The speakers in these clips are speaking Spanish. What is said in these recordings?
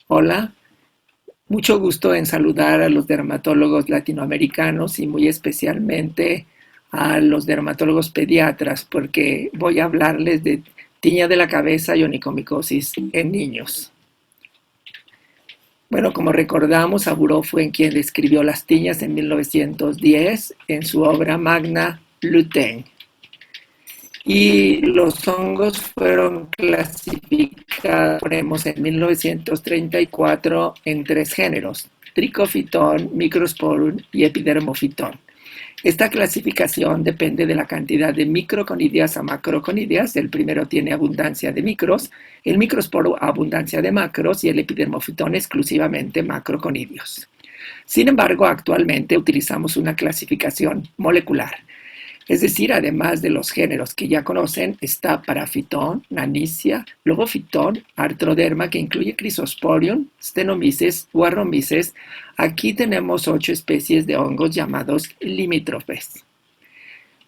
Hola, mucho gusto en saludar a los dermatólogos latinoamericanos y muy especialmente a los dermatólogos pediatras porque voy a hablarles de tiña de la cabeza y onicomicosis en niños. Bueno, como recordamos, Aburó fue quien describió las tiñas en 1910 en su obra magna Lutein. Y los hongos fueron clasificados en 1934 en tres géneros: Trichophyton, Microsporum y Epidermophyton. Esta clasificación depende de la cantidad de microconidias a macroconidias. El primero tiene abundancia de micros, el microsporo abundancia de macros y el epidermofitón exclusivamente macroconidios. Sin embargo, actualmente utilizamos una clasificación molecular. Es decir, además de los géneros que ya conocen, está Parafitón, Nanissia, Lobophyton, Arthroderma, que incluye Chrysosporium, Stenomyces, Warromyces. Aquí tenemos 8 especies de hongos llamados limítrofes.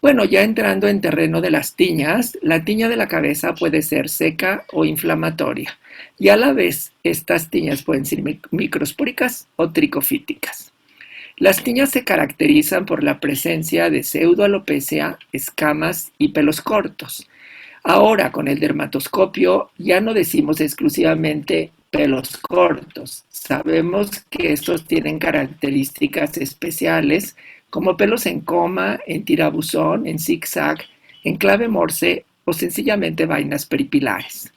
Bueno, ya entrando en terreno de las tiñas, la tiña de la cabeza puede ser seca o inflamatoria, y a la vez estas tiñas pueden ser microspóricas o tricofíticas. Las tiñas se caracterizan por la presencia de pseudoalopecia, escamas y pelos cortos. Ahora, con el dermatoscopio, ya no decimos exclusivamente pelos cortos. Sabemos que estos tienen características especiales, como pelos en coma, en tirabuzón, en zigzag, en clave morse o sencillamente vainas peripilares.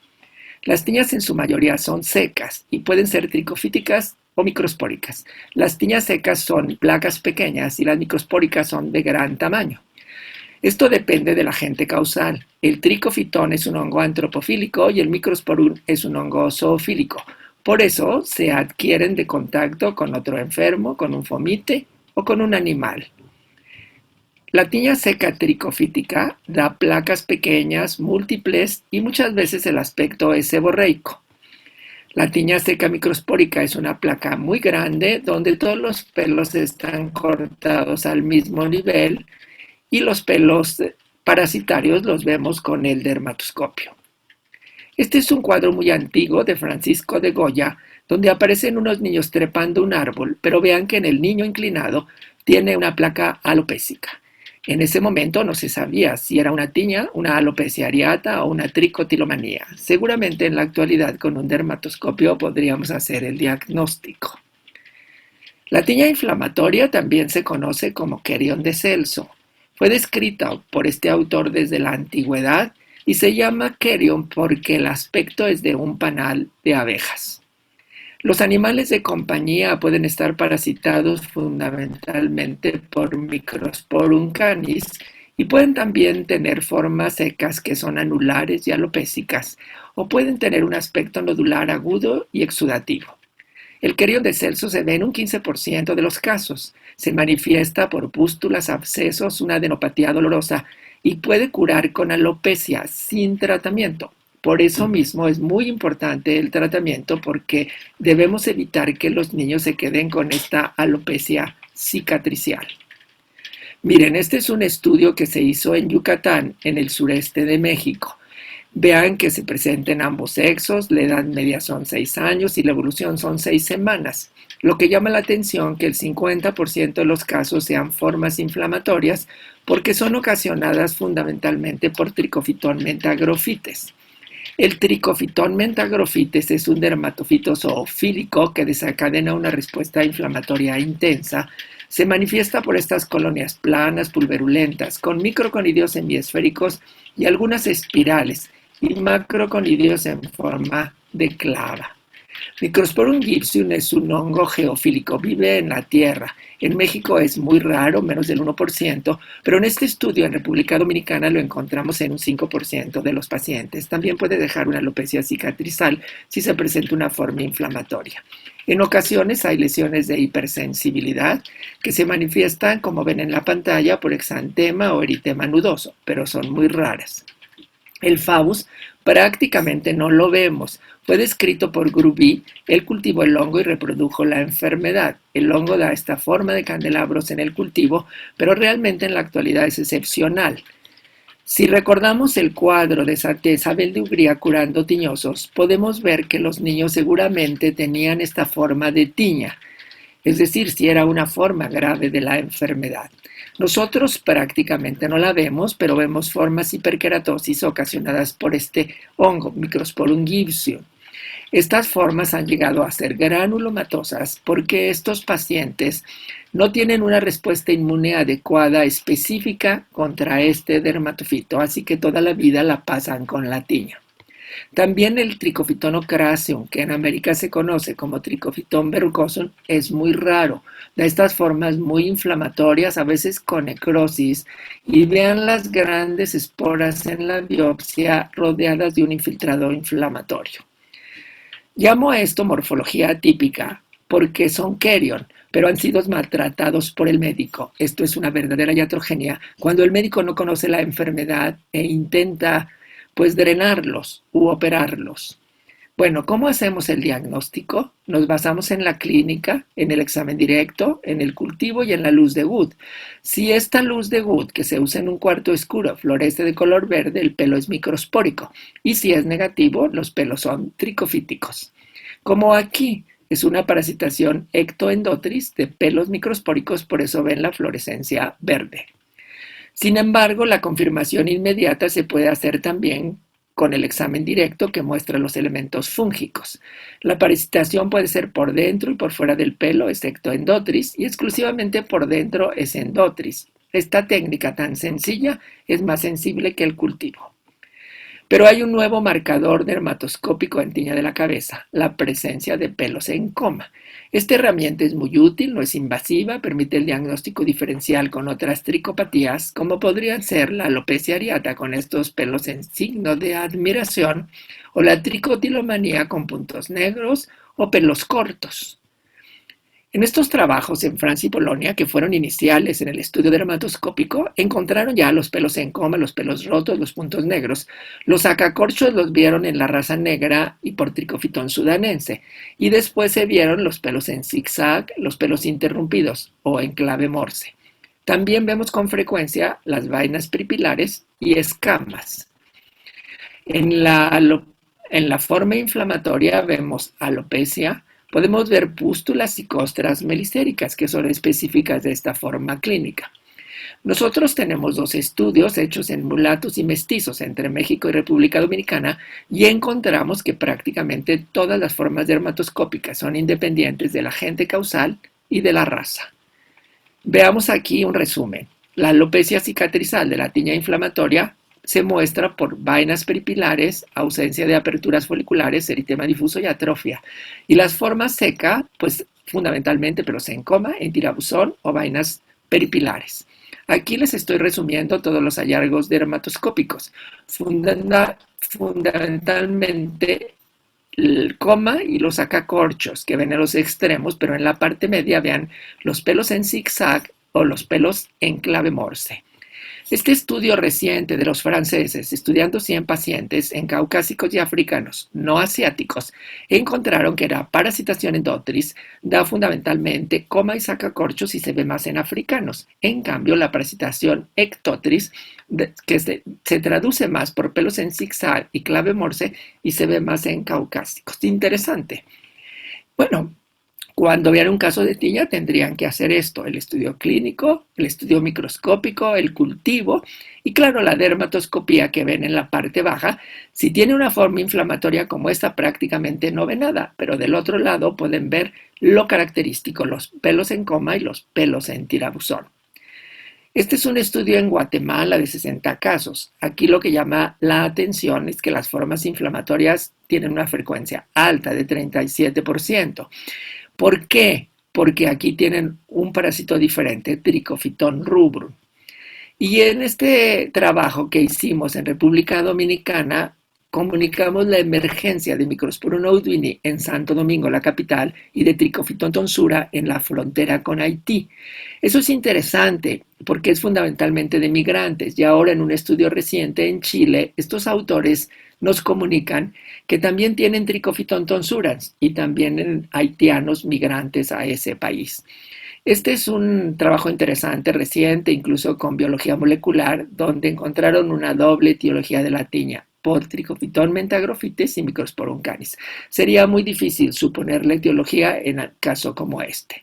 Las tiñas en su mayoría son secas y pueden ser tricofíticas o microspóricas. Las tiñas secas son placas pequeñas y las microspóricas son de gran tamaño. Esto depende del agente causal. El tricofitón es un hongo antropofílico y el microsporum es un hongo zoofílico. Por eso se adquieren de contacto con otro enfermo, con un fomite o con un animal. La tiña seca tricofítica da placas pequeñas, múltiples y muchas veces el aspecto es seborreico. La tiña seca microspórica es una placa muy grande donde todos los pelos están cortados al mismo nivel y los pelos parasitarios los vemos con el dermatoscopio. Este es un cuadro muy antiguo de Francisco de Goya, donde aparecen unos niños trepando un árbol, pero vean que en el niño inclinado tiene una placa alopécica. En ese momento no se sabía si era una tiña, una alopecia areata o una tricotilomanía. Seguramente en la actualidad con un dermatoscopio podríamos hacer el diagnóstico. La tiña inflamatoria también se conoce como querión de Celso. Fue descrita por este autor desde la antigüedad y se llama querión porque el aspecto es de un panal de abejas. Los animales de compañía pueden estar parasitados fundamentalmente por Microsporum canis y pueden también tener formas secas que son anulares y alopécicas o pueden tener un aspecto nodular agudo y exudativo. El querión de Celso se ve en un 15% de los casos. Se manifiesta por pústulas, abscesos, una adenopatía dolorosa y puede curar con alopecia sin tratamiento. Por eso mismo es muy importante el tratamiento porque debemos evitar que los niños se queden con esta alopecia cicatricial. Miren, este es un estudio que se hizo en Yucatán, en el sureste de México. Vean que se presenta en ambos sexos, la edad media son 6 años y la evolución son 6 semanas. Lo que llama la atención es que el 50% de los casos sean formas inflamatorias porque son ocasionadas fundamentalmente por Trichophyton mentagrofites. El Trichophyton mentagrofites es un dermatofito zoofílico que desencadena una respuesta inflamatoria intensa. Se manifiesta por estas colonias planas, pulverulentas, con microconidios semiesféricos y algunas espirales, y macroconidios en forma de clava. Microsporum gypsum es un hongo geofílico, vive en la tierra. En México es muy raro, menos del 1%, pero en este estudio en República Dominicana lo encontramos en un 5% de los pacientes. También puede dejar una alopecia cicatrizal si se presenta una forma inflamatoria. En ocasiones hay lesiones de hipersensibilidad que se manifiestan, como ven en la pantalla, por exantema o eritema nudoso, pero son muy raras. El Faust prácticamente no lo vemos. Fue descrito por Gruby. Él cultivó el hongo y reprodujo la enfermedad. El hongo da esta forma de candelabros en el cultivo, pero realmente en la actualidad es excepcional. Si recordamos el cuadro de Santa Isabel de Hungría curando tiñosos, podemos ver que los niños seguramente tenían esta forma de tiña, es decir, si era una forma grave de la enfermedad. Nosotros prácticamente no la vemos, pero vemos formas hiperkeratosis ocasionadas por este hongo, Microsporum gibsum. Estas formas han llegado a ser granulomatosas porque estos pacientes no tienen una respuesta inmune adecuada específica contra este dermatofito, así que toda la vida la pasan con la tiña. También el Trichophyton ocraceum, que en América se conoce como Trichophyton verrucosum, es muy raro. Da estas formas muy inflamatorias, a veces con necrosis, y vean las grandes esporas en la biopsia rodeadas de un infiltrado inflamatorio. Llamo a esto morfología atípica porque son kerion, pero han sido maltratados por el médico. Esto es una verdadera iatrogenia, cuando el médico no conoce la enfermedad e intenta pues drenarlos u operarlos. Bueno, ¿cómo hacemos el diagnóstico? Nos basamos en la clínica, en el examen directo, en el cultivo y en la luz de Wood. Si esta luz de Wood, que se usa en un cuarto oscuro, florece de color verde, el pelo es microspórico. Y si es negativo, los pelos son tricofíticos. Como aquí es una parasitación ectoendotris de pelos microspóricos, por eso ven la fluorescencia verde. Sin embargo, la confirmación inmediata se puede hacer también con el examen directo que muestra los elementos fúngicos. La parasitación puede ser por dentro y por fuera del pelo, es ectoendotris, y exclusivamente por dentro es endotris. Esta técnica tan sencilla es más sensible que el cultivo. Pero hay un nuevo marcador dermatoscópico en tiña de la cabeza, la presencia de pelos en coma. Esta herramienta es muy útil, no es invasiva, permite el diagnóstico diferencial con otras tricopatías, como podrían ser la alopecia areata con estos pelos en signo de admiración, o la tricotilomanía con puntos negros o pelos cortos. En estos trabajos en Francia y Polonia, que fueron iniciales en el estudio dermatoscópico, encontraron ya los pelos en coma, los pelos rotos, los puntos negros. Los sacacorchos los vieron en la raza negra y por Trichophyton sudanense. Y después se vieron los pelos en zigzag, los pelos interrumpidos o en clave Morse. También vemos con frecuencia las vainas peripilares y escamas. En la forma inflamatoria vemos alopecia. Podemos ver pústulas y costras melicéricas, que son específicas de esta forma clínica. Nosotros tenemos 2 estudios hechos en mulatos y mestizos entre México y República Dominicana y encontramos que prácticamente todas las formas dermatoscópicas son independientes del agente causal y de la raza. Veamos aquí un resumen. La alopecia cicatrizal de la tiña inflamatoria se muestra por vainas peripilares, ausencia de aperturas foliculares, eritema difuso y atrofia. Y las formas seca, pues fundamentalmente pelos en coma, en tirabuzón o vainas peripilares. Aquí les estoy resumiendo todos los hallazgos dermatoscópicos. Fundamentalmente el coma y los sacacorchos que ven en los extremos, pero en la parte media vean los pelos en zigzag o los pelos en clave Morse. Este estudio reciente de los franceses, estudiando 100 pacientes en caucásicos y africanos no asiáticos, encontraron que la parasitación endotris da fundamentalmente coma y sacacorchos y se ve más en africanos. En cambio, la parasitación ectotris, que se traduce más por pelos en zigzag y clave Morse, y se ve más en caucásicos. Interesante. Bueno, cuando vean un caso de tiña tendrían que hacer esto, el estudio clínico, el estudio microscópico, el cultivo y claro la dermatoscopía que ven en la parte baja. Si tiene una forma inflamatoria como esta prácticamente no ve nada, pero del otro lado pueden ver lo característico, los pelos en coma y los pelos en tirabuzón. Este es un estudio en Guatemala de 60 casos. Aquí lo que llama la atención es que las formas inflamatorias tienen una frecuencia alta de 37%. ¿Por qué? Porque aquí tienen un parásito diferente, Trichophyton rubrum. Y en este trabajo que hicimos en República Dominicana, comunicamos la emergencia de Microsporum audwini en Santo Domingo, la capital, y de Trichophyton tonsura en la frontera con Haití. Eso es interesante porque es fundamentalmente de migrantes y ahora en un estudio reciente en Chile, estos autores nos comunican que también tienen Trichophyton tonsurans y también en haitianos migrantes a ese país. Este es un trabajo interesante, reciente, incluso con biología molecular, donde encontraron una doble etiología de la tiña, por Trichophyton mentagrophytes y Microsporum canis. Sería muy difícil suponer la etiología en el caso como este.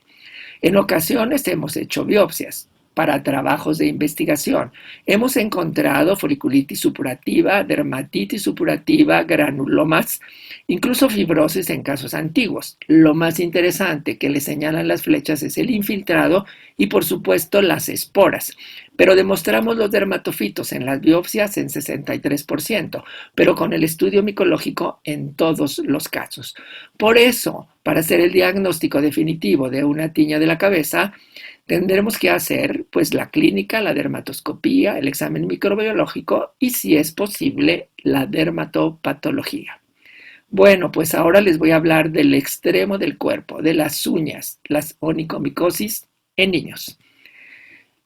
En ocasiones hemos hecho biopsias para trabajos de investigación. Hemos encontrado foliculitis supurativa, dermatitis supurativa, granulomas, incluso fibrosis en casos antiguos. Lo más interesante que le señalan las flechas es el infiltrado y por supuesto las esporas. Pero demostramos los dermatofitos en las biopsias en 63%, pero con el estudio micológico en todos los casos. Por eso, para hacer el diagnóstico definitivo de una tiña de la cabeza, tendremos que hacer pues la clínica, la dermatoscopía, el examen microbiológico y, si es posible, la dermatopatología. Bueno, pues ahora les voy a hablar del extremo del cuerpo, de las uñas, las onicomicosis en niños.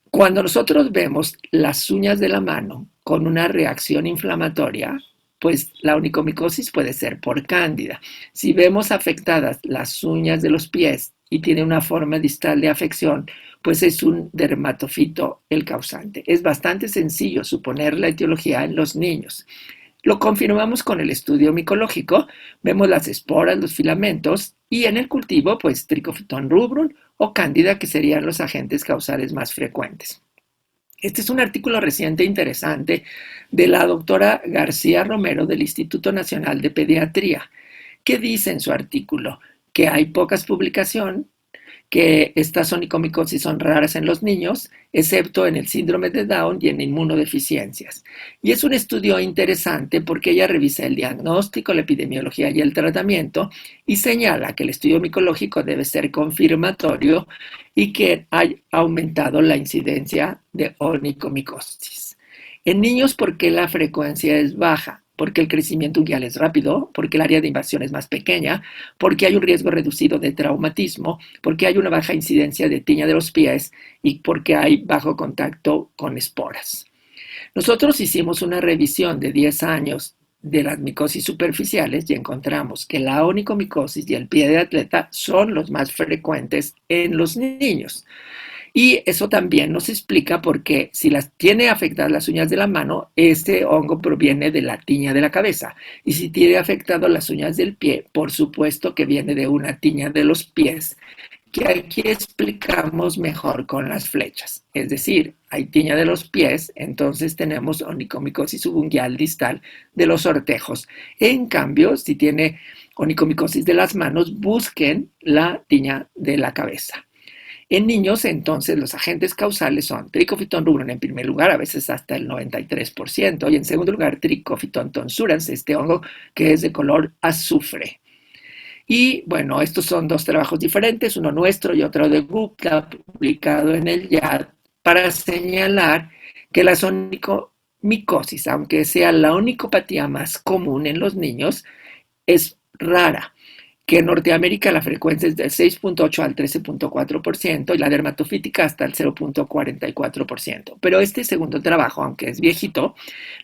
Cuando nosotros vemos las uñas de la mano con una reacción inflamatoria, pues la onicomicosis puede ser por cándida. Si vemos afectadas las uñas de los pies y tiene una forma distal de afección, pues es un dermatofito el causante. Es bastante sencillo suponer la etiología en los niños. Lo confirmamos con el estudio micológico, vemos las esporas, los filamentos y en el cultivo, pues Trichophyton rubrum o cándida, que serían los agentes causales más frecuentes. Este es un artículo reciente interesante de la doctora García Romero del Instituto Nacional de Pediatría, que dice en su artículo que hay pocas publicaciones, que estas onicomicosis son raras en los niños, excepto en el síndrome de Down y en inmunodeficiencias. Y es un estudio interesante porque ella revisa el diagnóstico, la epidemiología y el tratamiento y señala que el estudio micológico debe ser confirmatorio y que ha aumentado la incidencia de onicomicosis. En niños, ¿por qué la frecuencia es baja? Porque el crecimiento unguial es rápido, porque el área de invasión es más pequeña, porque hay un riesgo reducido de traumatismo, porque hay una baja incidencia de tiña de los pies y porque hay bajo contacto con esporas. Nosotros hicimos una revisión de 10 años de las micosis superficiales y encontramos que la onicomicosis y el pie de atleta son los más frecuentes en los niños. Y eso también nos explica por qué si las tiene afectadas las uñas de la mano, este hongo proviene de la tiña de la cabeza. Y si tiene afectado las uñas del pie, por supuesto que viene de una tiña de los pies, que aquí explicamos mejor con las flechas. Es decir, hay tiña de los pies, entonces tenemos onicomicosis subunguial distal de los ortejos. En cambio, si tiene onicomicosis de las manos, busquen la tiña de la cabeza. En niños, entonces, los agentes causales son Trichophyton rubrum en primer lugar, a veces hasta el 93%, y en segundo lugar, Trichophyton tonsurans, este hongo que es de color azufre. Y bueno, estos son dos trabajos diferentes, uno nuestro y otro de Gupta, publicado en el JAD, para señalar que la onicomicosis, aunque sea la onicopatía más común en los niños, es rara, que en Norteamérica la frecuencia es del 6.8 al 13.4% y la dermatofítica hasta el 0.44%. Pero este segundo trabajo, aunque es viejito,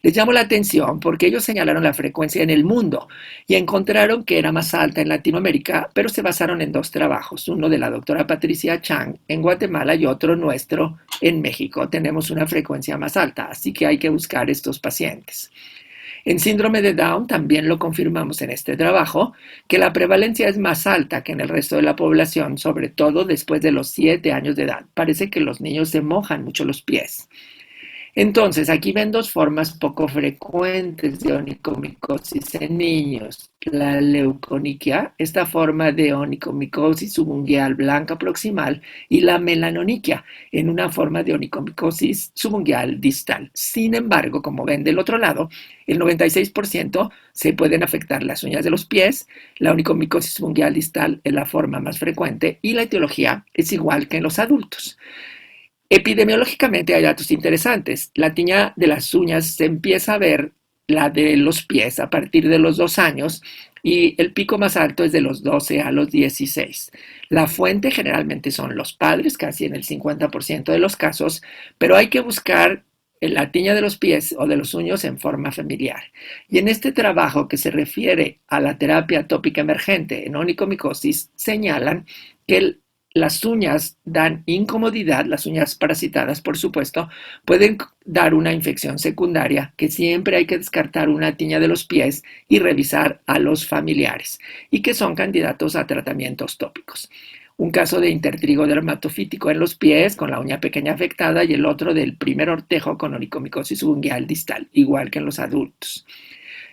les llamó la atención porque ellos señalaron la frecuencia en el mundo y encontraron que era más alta en Latinoamérica, pero se basaron en dos trabajos, uno de la doctora Patricia Chang en Guatemala y otro nuestro en México. Tenemos una frecuencia más alta, así que hay que buscar estos pacientes. En síndrome de Down también lo confirmamos en este trabajo, que la prevalencia es más alta que en el resto de la población, sobre todo después de los 7 años de edad. Parece que los niños se mojan mucho los pies. Entonces, aquí ven dos formas poco frecuentes de onicomicosis en niños. La leuconiquia, esta forma de onicomicosis subungual blanca proximal, y la melanoniquia, en una forma de onicomicosis subungual distal. Sin embargo, como ven del otro lado, el 96% se pueden afectar las uñas de los pies, la onicomicosis subungual distal es la forma más frecuente y la etiología es igual que en los adultos. Epidemiológicamente hay datos interesantes. La tiña de las uñas se empieza a ver, la de los pies, a partir de los 2 años y el pico más alto es de los 12 a los 16. La fuente generalmente son los padres, casi en el 50% de los casos, pero hay que buscar la tiña de los pies o de los uños en forma familiar. Y en este trabajo que se refiere a la terapia tópica emergente en onicomicosis, señalan que las uñas dan incomodidad, las uñas parasitadas, por supuesto, pueden dar una infección secundaria que siempre hay que descartar una tiña de los pies y revisar a los familiares y que son candidatos a tratamientos tópicos. Un caso de intertrigo dermatofítico en los pies con la uña pequeña afectada y el otro del primer ortejo con onicomicosis subungual distal, igual que en los adultos.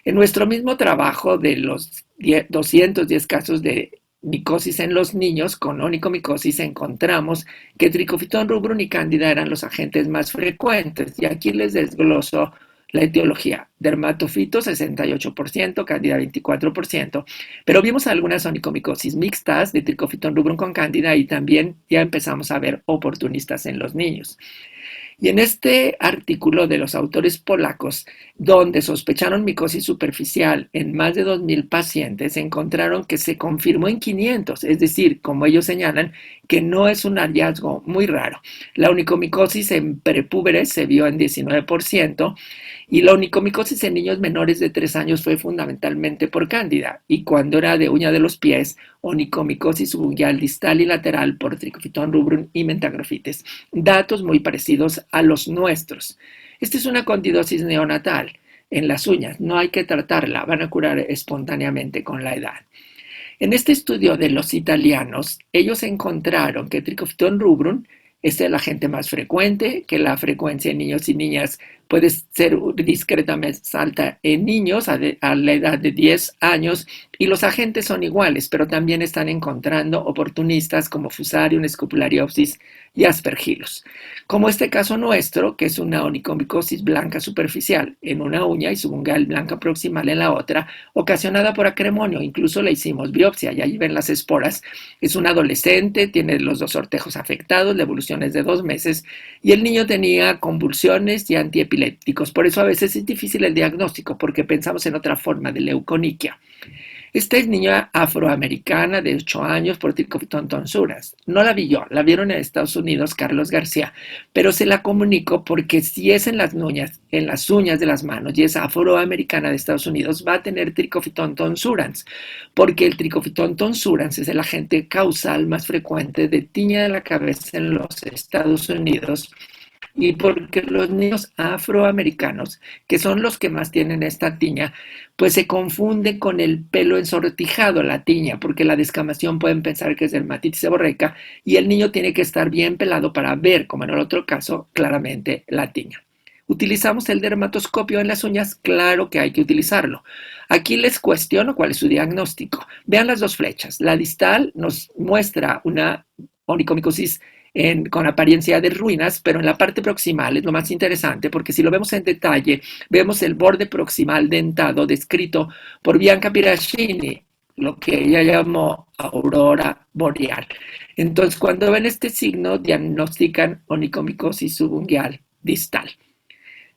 En nuestro mismo trabajo de los 210 casos de micosis en los niños con onicomicosis encontramos que Trichophyton rubrum y Cándida eran los agentes más frecuentes y aquí les desgloso la etiología. Dermatofito 68%, Cándida 24%, pero vimos algunas onicomicosis mixtas de Trichophyton rubrum con Cándida y también ya empezamos a ver oportunistas en los niños. Y en este artículo de los autores polacos, donde sospecharon micosis superficial en más de 2,000 pacientes, encontraron que se confirmó en 500, es decir, como ellos señalan, que no es un hallazgo muy raro. La onicomicosis en prepúberes se vio en 19% y la onicomicosis en niños menores de 3 años fue fundamentalmente por Cándida y cuando era de uña de los pies, onicomicosis subungual distal y lateral por Trichophyton rubrum y Mentagrofites. Datos muy parecidos a los nuestros. Esta es una candidosis neonatal en las uñas, no hay que tratarla, van a curar espontáneamente con la edad. En este estudio de los italianos, ellos encontraron que Trichophyton rubrum es el agente más frecuente, que la frecuencia en niños y niñas puede ser discretamente alta en niños a la edad de 10 años y los agentes son iguales, pero también están encontrando oportunistas como Fusarium, Scopulariopsis y Aspergillus. Como este caso nuestro, que es una onicomicosis blanca superficial en una uña y subungal blanca proximal en la otra, ocasionada por acremonio. Incluso le hicimos biopsia y ahí ven las esporas. Es un adolescente, tiene los 2 ortejos afectados, la evolución es de 2 meses y el niño tenía convulsiones y antiepilépticos. Por eso a veces es difícil el diagnóstico porque pensamos en otra forma de leuconiquia. Esta es niña afroamericana de 8 años por Trichophyton tonsurans. No la vi yo, la vieron en Estados Unidos Carlos García, pero se la comunico porque si es en las uñas de las manos y es afroamericana de Estados Unidos, va a tener Trichophyton tonsurans, porque el Trichophyton tonsurans es el agente causal más frecuente de tiña de la cabeza en los Estados Unidos y porque los niños afroamericanos, que son los que más tienen esta tiña, pues se confunde con el pelo ensortijado, la tiña, porque la descamación pueden pensar que es dermatitis seborreica y el niño tiene que estar bien pelado para ver, como en el otro caso, claramente la tiña. ¿Utilizamos el dermatoscopio en las uñas? Claro que hay que utilizarlo. Aquí les cuestiono cuál es su diagnóstico. Vean las 2 flechas. La distal nos muestra una onicomicosis con apariencia de ruinas, pero en la parte proximal es lo más interesante porque si lo vemos en detalle, vemos el borde proximal dentado descrito por Bianca Piracini, lo que ella llamó aurora boreal. Entonces, cuando ven este signo, diagnostican onicomicosis subungual distal.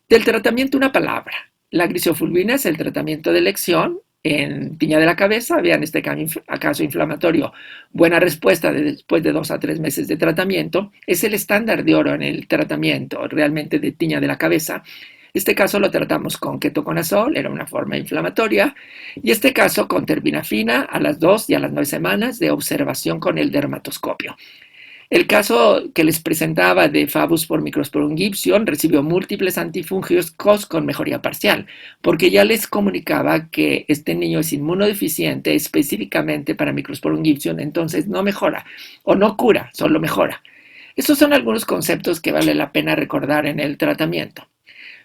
Del tratamiento, una palabra. La grisofulvina es el tratamiento de elección en tiña de la cabeza. Vean este caso inflamatorio. Buena respuesta después de 2 a 3 meses de tratamiento. Es el estándar de oro en el tratamiento realmente de tiña de la cabeza. Este caso lo tratamos con ketoconazol, era una forma inflamatoria, y este caso con terbinafina a las 2 y a las 9 semanas de observación con el dermatoscopio. El caso que les presentaba de Fagus por Microsporum gibson recibió múltiples antifúngicos con mejoría parcial, porque ya les comunicaba que este niño es inmunodeficiente específicamente para Microsporum gibson, entonces no mejora o no cura, solo mejora. Estos son algunos conceptos que vale la pena recordar en el tratamiento.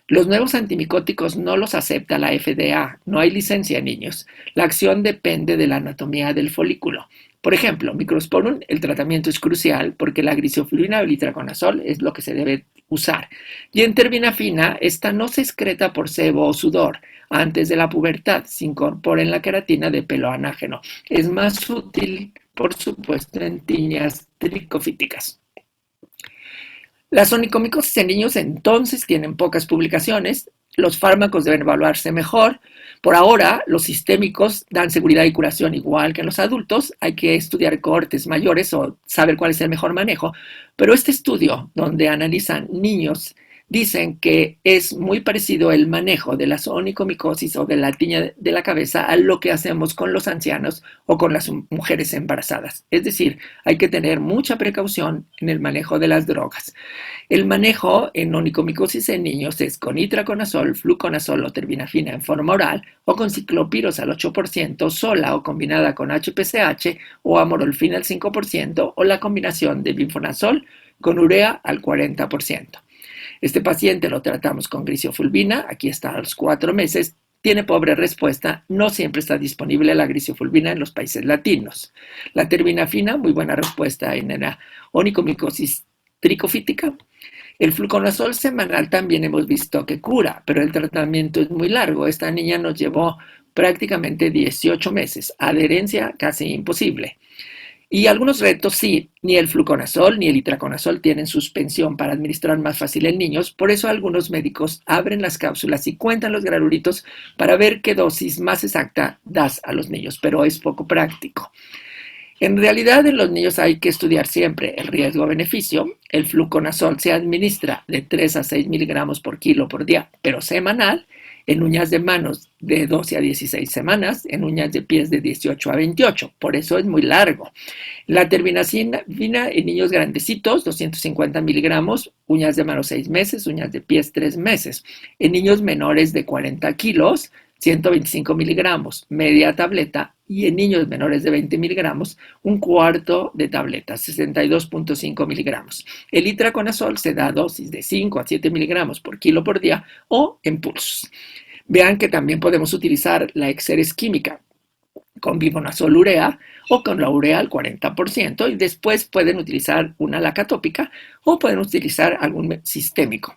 Los nuevos antimicóticos no los acepta la FDA, no hay licencia en niños. La acción depende de la anatomía del folículo. Por ejemplo, Microsporum, el tratamiento es crucial porque la grisofulvina o el itraconazol es lo que se debe usar. Y en terbinafina, esta no se excreta por sebo o sudor. Antes de la pubertad se incorpora en la queratina de pelo anágeno. Es más útil, por supuesto, en tiñas tricofíticas. Las onicomicosis en niños entonces tienen pocas publicaciones, los fármacos deben evaluarse mejor. Por ahora, los sistémicos dan seguridad y curación igual que en los adultos. Hay que estudiar cohortes mayores o saber cuál es el mejor manejo. Pero este estudio, donde analizan niños dicen que es muy parecido el manejo de la onicomicosis o de la tiña de la cabeza a lo que hacemos con los ancianos o con las mujeres embarazadas. Es decir, hay que tener mucha precaución en el manejo de las drogas. El manejo en onicomicosis en niños es con itraconazol, fluconazol o terbinafina en forma oral o con ciclopiros al 8% sola o combinada con HPCH o amorolfina al 5% o la combinación de binfonazol con urea al 40%. Este paciente lo tratamos con grisiofulvina, aquí está a los 4 meses, tiene pobre respuesta, no siempre está disponible la grisiofulvina en los países latinos. La terbinafina, muy buena respuesta en la onicomicosis tricofítica. El fluconazol semanal también hemos visto que cura, pero el tratamiento es muy largo. Esta niña nos llevó prácticamente 18 meses, adherencia casi imposible. Y algunos retos sí, ni el fluconazol ni el itraconazol tienen suspensión para administrar más fácil en niños, por eso algunos médicos abren las cápsulas y cuentan los granulitos para ver qué dosis más exacta das a los niños, pero es poco práctico. En realidad en los niños hay que estudiar siempre el riesgo-beneficio. El fluconazol se administra de 3 a 6 miligramos por kilo por día, pero semanal, en uñas de manos de 12 a 16 semanas, en uñas de pies de 18 a 28, por eso es muy largo. La terbinafina en niños grandecitos, 250 miligramos, uñas de manos 6 meses, uñas de pies 3 meses. En niños menores de 40 kilos, 125 miligramos, media tableta, y en niños menores de 20 miligramos, un cuarto de tableta, 62.5 miligramos. El itraconazol se da a dosis de 5 a 7 miligramos por kilo por día o en pulsos. Vean que también podemos utilizar la Exeres química con bifenazol urea o con la urea al 40% y después pueden utilizar una laca tópica o pueden utilizar algún sistémico.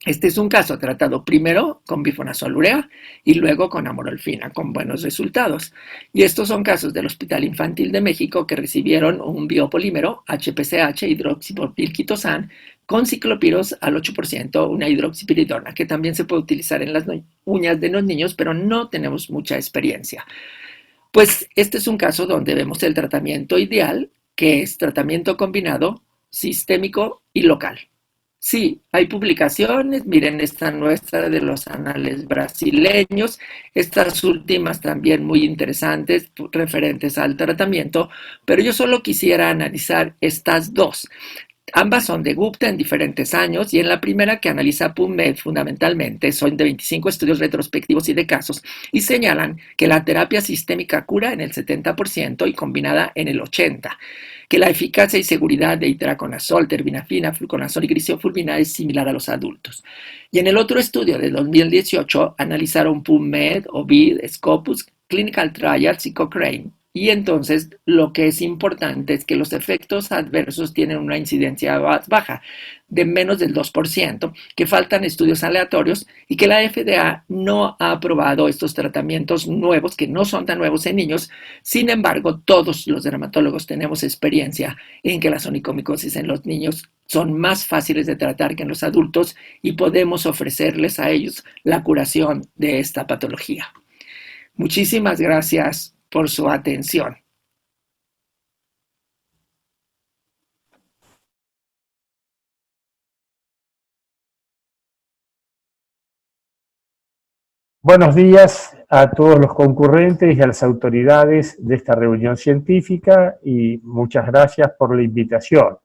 Este es un caso tratado primero con bifenazol urea y luego con amorolfina, con buenos resultados. Y estos son casos del Hospital Infantil de México que recibieron un biopolímero HPCH, hidroxipropilquitosan, con ciclopiros al 8%, una hidroxipiridona, que también se puede utilizar en las uñas de los niños, pero no tenemos mucha experiencia. Pues este es un caso donde vemos el tratamiento ideal, que es tratamiento combinado, sistémico y local. Sí, hay publicaciones, miren esta nuestra de los anales brasileños, estas últimas también muy interesantes referentes al tratamiento, pero yo solo quisiera analizar estas dos. Ambas son de Gupta en diferentes años y en la primera que analiza PubMed fundamentalmente son de 25 estudios retrospectivos y de casos y señalan que la terapia sistémica cura en el 70% y combinada en el 80%, que la eficacia y seguridad de itraconazol, terbinafina, fluconazol y grisiofulvina es similar a los adultos. Y en el otro estudio de 2018 analizaron PubMed, Ovid, Scopus, Clinical Trials y Cochrane. Y entonces lo que es importante es que los efectos adversos tienen una incidencia baja, de menos del 2%, que faltan estudios aleatorios y que la FDA no ha aprobado estos tratamientos nuevos, que no son tan nuevos en niños. Sin embargo, todos los dermatólogos tenemos experiencia en que las onicomicosis en los niños son más fáciles de tratar que en los adultos y podemos ofrecerles a ellos la curación de esta patología. Muchísimas gracias por su atención. Buenos días a todos los concurrentes y a las autoridades de esta reunión científica y muchas gracias por la invitación.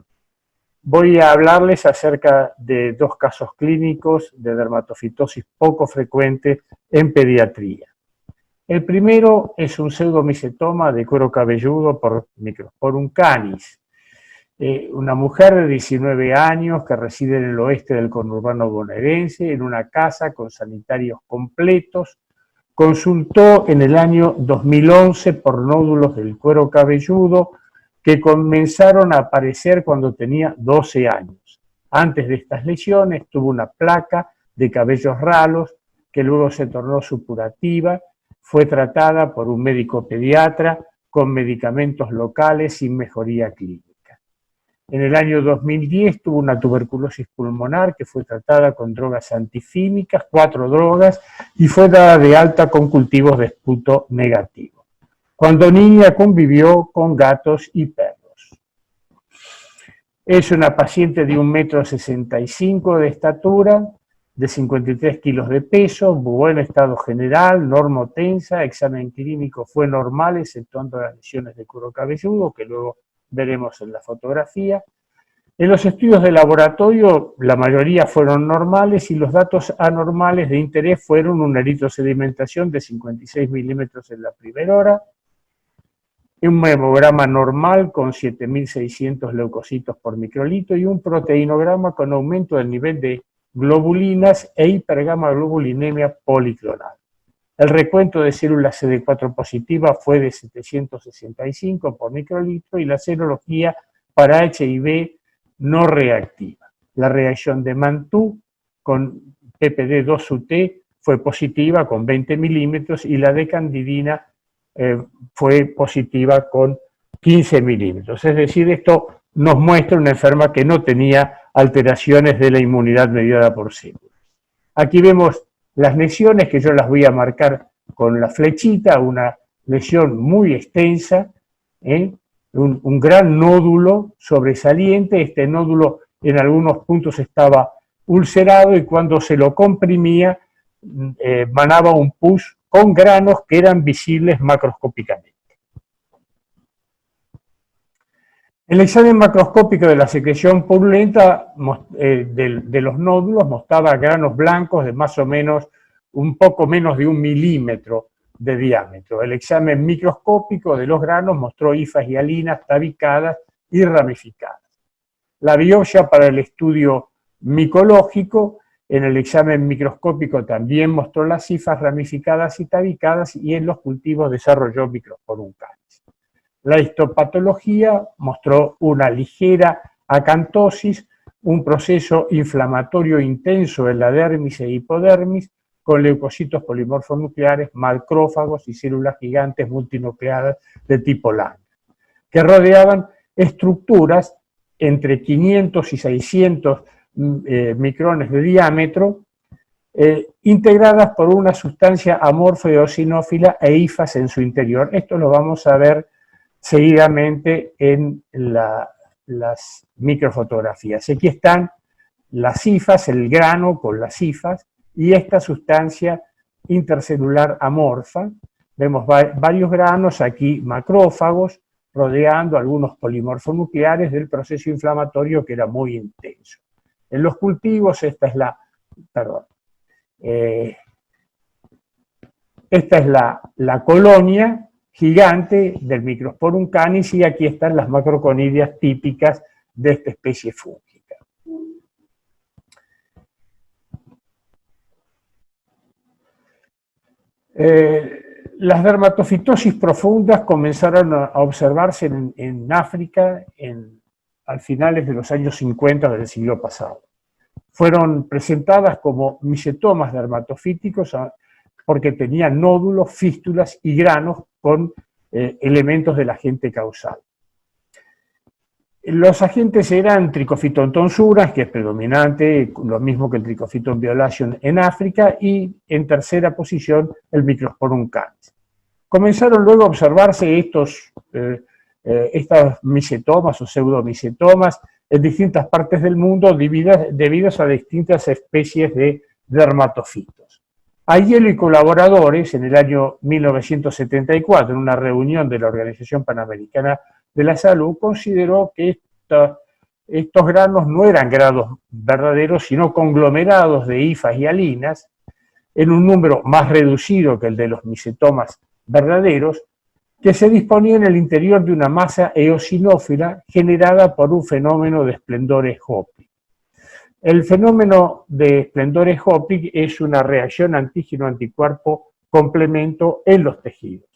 Voy a hablarles acerca de dos casos clínicos de dermatofitosis poco frecuente en pediatría. El primero es un pseudomicetoma de cuero cabelludo por Microsporum canis. Una mujer de 19 años que reside en el oeste del conurbano bonaerense, en una casa con sanitarios completos, consultó en el año 2011 por nódulos del cuero cabelludo que comenzaron a aparecer cuando tenía 12 años. Antes de estas lesiones tuvo una placa de cabellos ralos que luego se tornó supurativa. Fue tratada por un médico pediatra con medicamentos locales sin mejoría clínica. En el año 2010 tuvo una tuberculosis pulmonar que fue tratada con drogas antifímicas, 4 drogas, y fue dada de alta con cultivos de esputo negativo. Cuando niña convivió con gatos y perros. Es una paciente de 1,65 m de estatura, de 53 kilos de peso, buen estado general, normotensa, examen clínico fue normal, exceptuando las lesiones de cuero cabelludo, que luego veremos en la fotografía. En los estudios de laboratorio, la mayoría fueron normales y los datos anormales de interés fueron una eritrosedimentación de 56 milímetros en la primera hora, un hemograma normal con 7.600 leucocitos por microlitro y un proteinograma con aumento del nivel de globulinas e hipergamaglobulinemia policlonal. El recuento de células CD4 positivas fue de 765 por microlitro y la serología para HIV no reactiva. La reacción de Mantoux con PPD2-UT fue positiva con 20 milímetros y la de Candidina fue positiva con 15 milímetros. Es decir, esto nos muestra una enferma que no tenía alteraciones de la inmunidad mediada por células. Aquí vemos las lesiones que yo las voy a marcar con la flechita, una lesión muy extensa, un gran nódulo sobresaliente. Este nódulo en algunos puntos estaba ulcerado y cuando se lo comprimía manaba un pus con granos que eran visibles macroscópicamente. El examen macroscópico de la secreción purulenta de los nódulos mostraba granos blancos de más o menos un poco menos de 1 milímetro de diámetro. El examen microscópico de los granos mostró hifas hialinas tabicadas y ramificadas. La biopsia para el estudio micológico en el examen microscópico también mostró las hifas ramificadas y tabicadas y en los cultivos desarrolló Microsporum canis. La histopatología mostró una ligera acantosis, un proceso inflamatorio intenso en la dermis e hipodermis, con leucocitos polimorfonucleares, macrófagos y células gigantes multinucleadas de tipo Lang, que rodeaban estructuras entre 500 y 600 micrones de diámetro, integradas por una sustancia amorfa eosinófila e hifas en su interior. Esto lo vamos a ver seguidamente en las microfotografías. Aquí están las hifas, el grano con las hifas, y esta sustancia intercelular amorfa. Vemos varios granos, aquí macrófagos, rodeando algunos polimorfonucleares del proceso inflamatorio que era muy intenso. En los cultivos esta es la colonia gigante del Microsporum canis y aquí están las macroconidias típicas de esta especie fúngica. Las dermatofitosis profundas comenzaron a observarse en África al finales de los años 50 del siglo pasado. Fueron presentadas como misetomas dermatofíticos porque tenían nódulos, fístulas y granos con elementos del agente causal. Los agentes eran Trichophyton tonsurans, que es predominante, lo mismo que el Trichophyton violation en África, y en tercera posición el Microsporum canis. Comenzaron luego a observarse estas misetomas o pseudomicetomas en distintas partes del mundo debidas a distintas especies de dermatofitos. Aiello y colaboradores, en el año 1974, en una reunión de la Organización Panamericana de la Salud, consideró que estos granos no eran granos verdaderos, sino conglomerados de hifas hialinas, en un número más reducido que el de los misetomas verdaderos, que se disponía en el interior de una masa eosinófila generada por un fenómeno de esplendores-Hoppeling. El fenómeno de esplendores-Hoppeling es una reacción antígeno-anticuerpo complemento en los tejidos.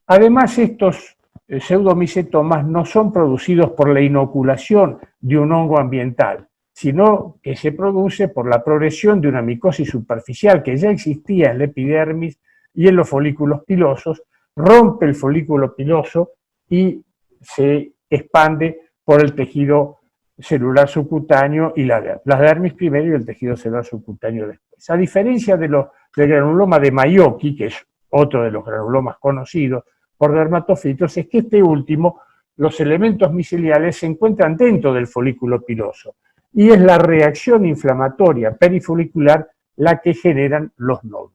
Además, estos pseudomicetomas no son producidos por la inoculación de un hongo ambiental, sino que se produce por la progresión de una micosis superficial que ya existía en la epidermis y en los folículos pilosos, rompe el folículo piloso y se expande por el tejido celular subcutáneo y la dermis primero y el tejido celular subcutáneo después. A diferencia del granuloma de Maiocchi, que es otro de los granulomas conocidos por dermatofitos, es que este último los elementos miceliales se encuentran dentro del folículo piloso y es la reacción inflamatoria perifolicular la que generan los nódulos.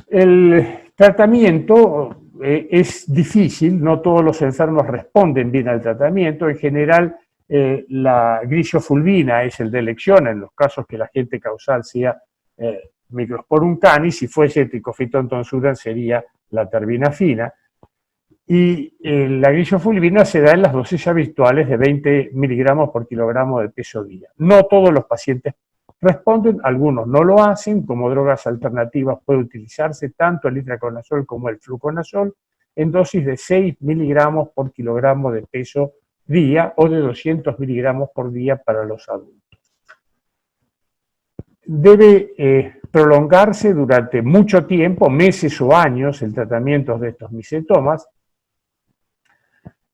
El tratamiento es difícil, no todos los enfermos responden bien al tratamiento. En general, la grisofulvina es el de elección en los casos que el agente causal sea Microsporum canis. Si fuese Trichophyton tonsuran sería la terbinafina. Y la grisofulvina se da en las dosis habituales de 20 miligramos por kilogramo de peso día. No todos los pacientes responden, algunos no lo hacen. Como drogas alternativas puede utilizarse tanto el itraconazol como el fluconazol en dosis de 6 miligramos por kilogramo de peso día o de 200 miligramos por día para los adultos. Debe prolongarse durante mucho tiempo, meses o años, el tratamiento de estos micetomas.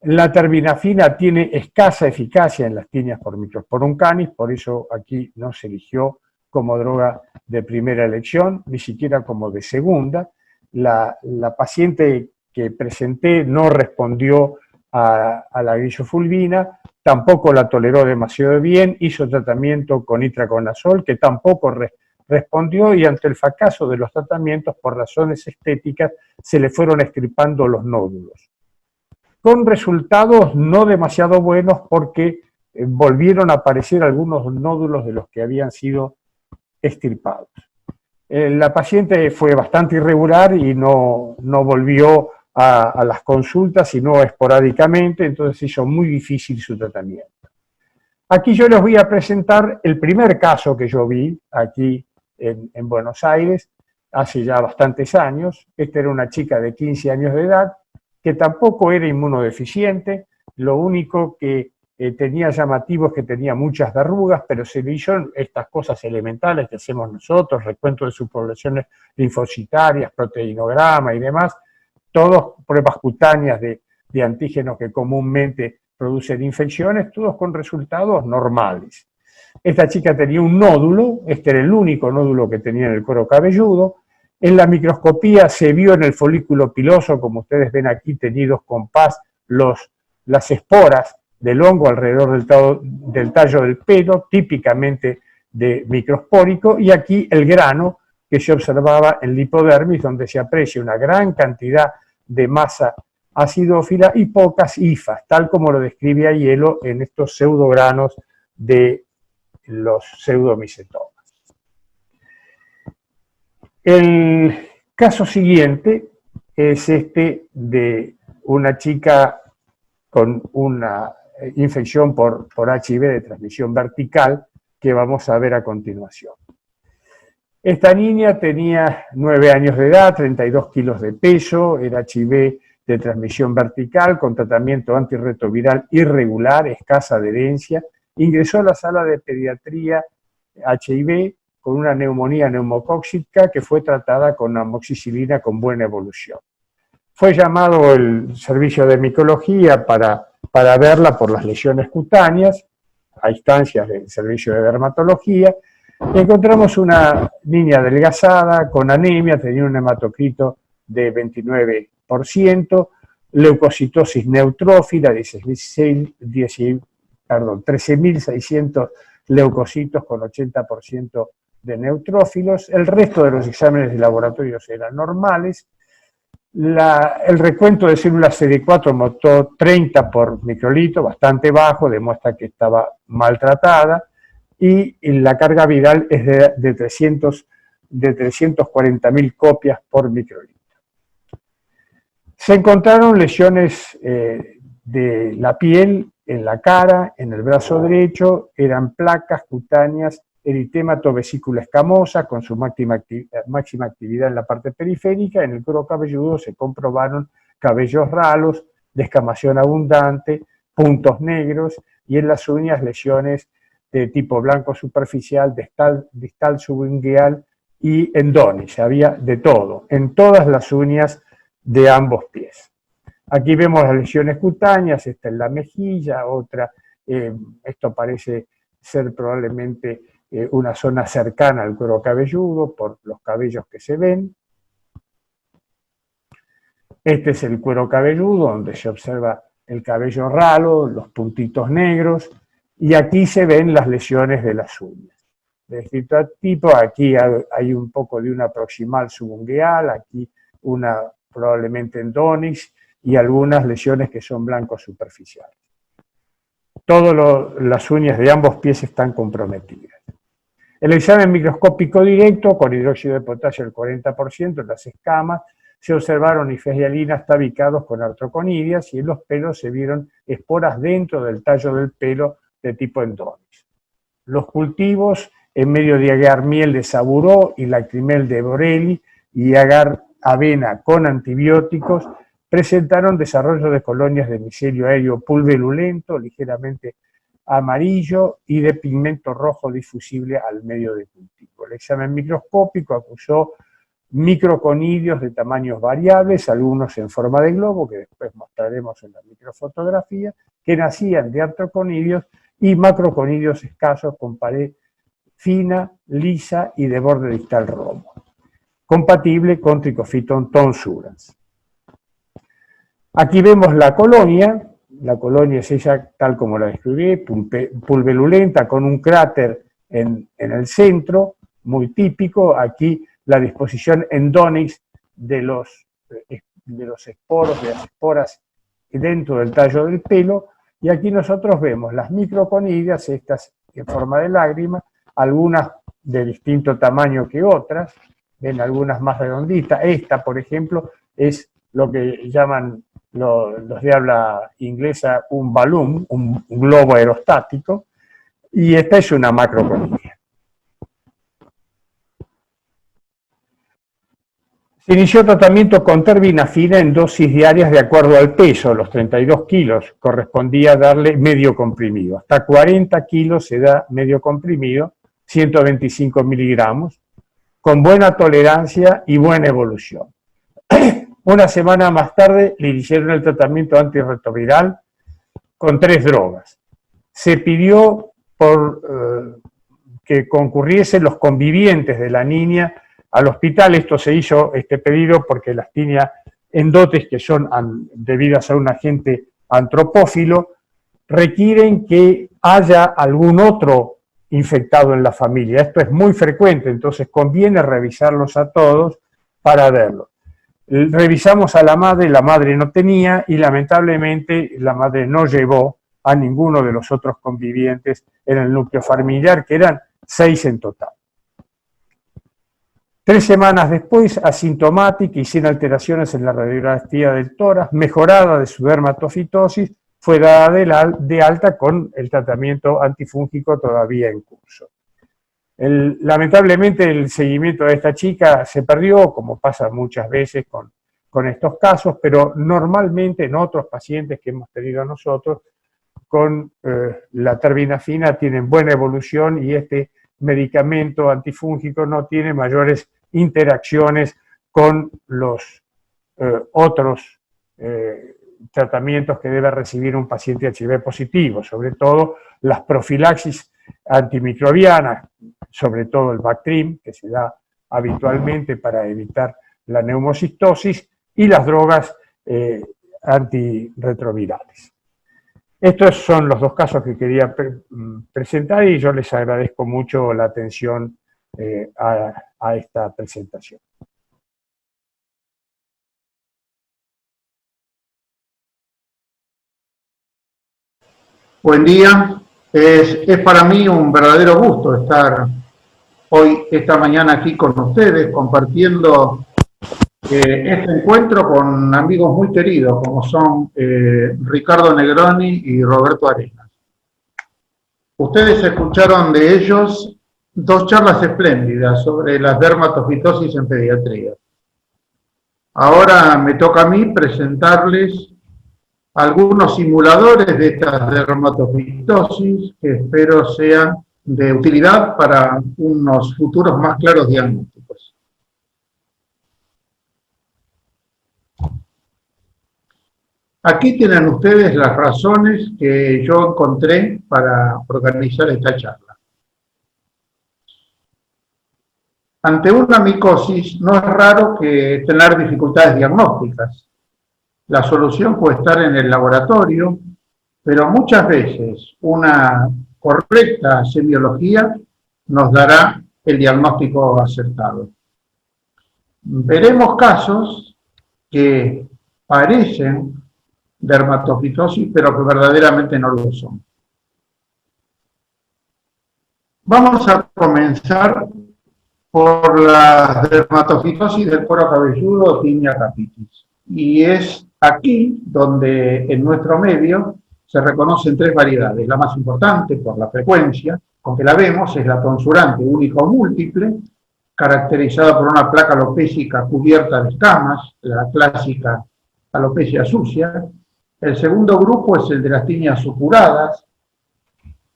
La terbinafina tiene escasa eficacia en las tiñas por Microsporum canis, por eso aquí no se eligió como droga de primera elección, ni siquiera como de segunda. La paciente que presenté no respondió a la grisofulvina, tampoco la toleró demasiado bien, hizo tratamiento con itraconazol, que tampoco respondió, y ante el fracaso de los tratamientos por razones estéticas se le fueron extirpando los nódulos, con resultados no demasiado buenos porque volvieron a aparecer algunos nódulos de los que habían sido extirpados. La paciente fue bastante irregular y no volvió a las consultas, sino esporádicamente, entonces hizo muy difícil su tratamiento. Aquí yo les voy a presentar el primer caso que yo vi aquí en Buenos Aires, hace ya bastantes años. Esta era una chica de 15 años de edad, que tampoco era inmunodeficiente, lo único que tenía llamativo es que tenía muchas verrugas, pero se le hicieron estas cosas elementales que hacemos nosotros, recuento de sus poblaciones linfocitarias, proteinograma y demás, todos pruebas cutáneas de antígenos que comúnmente producen infecciones, todos con resultados normales. Esta chica tenía un nódulo, este era el único nódulo que tenía en el cuero cabelludo. En la microscopía se vio en el folículo piloso, como ustedes ven aquí, teñidos con paz, las esporas del hongo alrededor del tallo del pelo, típicamente de microspórico, y aquí el grano que se observaba en la hipodermis, donde se aprecia una gran cantidad de masa acidófila y pocas hifas, tal como lo describe a Hielo en estos pseudogranos de los pseudomicetomas. El caso siguiente es este de una chica con una infección por HIV de transmisión vertical que vamos a ver a continuación. Esta niña tenía 9 años de edad, 32 kilos de peso, era HIV de transmisión vertical con tratamiento antirretroviral irregular, escasa adherencia. Ingresó a la sala de pediatría HIV con una neumonía neumocóxica que fue tratada con amoxicilina con buena evolución. Fue llamado el servicio de micología para verla por las lesiones cutáneas, a instancias del servicio de dermatología. Encontramos una niña adelgazada, con anemia, tenía un hematocrito de 29%, leucocitosis neutrófila, 13.600 leucocitos con 80% de neutrófilos. El resto de los exámenes de laboratorios eran normales. El recuento de células CD4 mostró 30 por microlitro, bastante bajo, demuestra que estaba maltratada, y la carga viral es de 340.000 copias por microlitro. Se encontraron lesiones de la piel en la cara, en el brazo derecho, eran placas cutáneas, eritemato vesícula escamosa con su máxima actividad en la parte periférica. En el cuero cabelludo se comprobaron cabellos ralos, descamación abundante, puntos negros, y en las uñas lesiones de tipo blanco superficial, distal subungueal y endonis. Había de todo, en todas las uñas de ambos pies. Aquí vemos las lesiones cutáneas, esta en la mejilla, otra, esto parece ser probablemente una zona cercana al cuero cabelludo por los cabellos que se ven. Este es el cuero cabelludo, donde se observa el cabello ralo, los puntitos negros, y aquí se ven las lesiones de las uñas. De distinto tipo, aquí hay un poco de una proximal subungueal, aquí una probablemente endonix, y algunas lesiones que son blancos superficiales. Todas las uñas de ambos pies están comprometidas. El examen microscópico directo con hidróxido de potasio del 40% en las escamas, se observaron hifes hialinas tabicados con artroconidias y en los pelos se vieron esporas dentro del tallo del pelo de tipo endonix. Los cultivos en medio de agar miel de saburó y lacrimel de borelli y agar avena con antibióticos presentaron desarrollo de colonias de micelio aéreo pulverulento, ligeramente amarillo y de pigmento rojo difusible al medio de cultivo. El examen microscópico acusó microconidios de tamaños variables, algunos en forma de globo, que después mostraremos en la microfotografía, que nacían de artroconidios, y macroconidios escasos con pared fina, lisa y de borde distal romo, compatible con Trichophyton tonsurans. Aquí vemos la colonia es ella tal como la describí, pulverulenta, con un cráter en el centro, muy típico. Aquí la disposición endonix de los esporos, de las esporas dentro del tallo del pelo, y aquí nosotros vemos las microconidias, estas en forma de lágrima, algunas de distinto tamaño que otras, ven algunas más redonditas. Esta, por ejemplo, es lo que llaman los de habla inglesa un balloon, un globo aerostático, y esta es una macroconidia. Se inició tratamiento con terbinafina en dosis diarias de acuerdo al peso. Los 32 kilos correspondía darle medio comprimido. Hasta 40 kilos se da medio comprimido, 125 miligramos, con buena tolerancia y buena evolución. Una semana más tarde le hicieron el tratamiento antirretroviral con 3 drogas. Se pidió que concurriesen los convivientes de la niña al hospital. Esto se hizo, este pedido, porque las tinea endotes, que son debidas a un agente antropófilo, requieren que haya algún otro infectado en la familia. Esto es muy frecuente, entonces conviene revisarlos a todos para verlo. Revisamos a la madre no tenía, y lamentablemente la madre no llevó a ninguno de los otros convivientes en el núcleo familiar, que eran 6 en total. 3 semanas después, asintomática y sin alteraciones en la radiografía del tórax, mejorada de su dermatofitosis, fue dada de alta con el tratamiento antifúngico todavía en curso. Lamentablemente el seguimiento de esta chica se perdió, como pasa muchas veces con estos casos, pero normalmente en otros pacientes que hemos tenido nosotros con la terbinafina tienen buena evolución, y este medicamento antifúngico no tiene mayores interacciones con los otros tratamientos que debe recibir un paciente HIV positivo, sobre todo las profilaxis antimicrobianas, sobre todo el Bactrim, que se da habitualmente para evitar la neumocistosis, y las drogas antirretrovirales. Estos son los 2 casos que quería presentar, y yo les agradezco mucho la atención a esta presentación. Buen día. Es para mí un verdadero gusto estar esta mañana aquí con ustedes, compartiendo este encuentro con amigos muy queridos, como son Ricardo Negroni y Roberto Arenas. Ustedes escucharon de ellos 2 charlas espléndidas sobre las dermatofitosis en pediatría. Ahora me toca a mí presentarles algunos simuladores de estas dermatofitosis que espero sean de utilidad para unos futuros más claros diagnósticos. Aquí tienen ustedes las razones que yo encontré para organizar esta charla. Ante una micosis no es raro que tener dificultades diagnósticas. La solución puede estar en el laboratorio, pero muchas veces una correcta semiología nos dará el diagnóstico acertado. Veremos casos que parecen dermatofitosis, pero que verdaderamente no lo son. Vamos a comenzar por la dermatofitosis del cuero cabelludo, Tinea capitis. Y es aquí donde en nuestro medio se reconocen tres variedades. La más importante por la frecuencia con que la vemos es la tonsurante única o múltiple, caracterizada por una placa alopécica cubierta de escamas, la clásica alopecia sucia. El segundo grupo es el de las tiñas supuradas,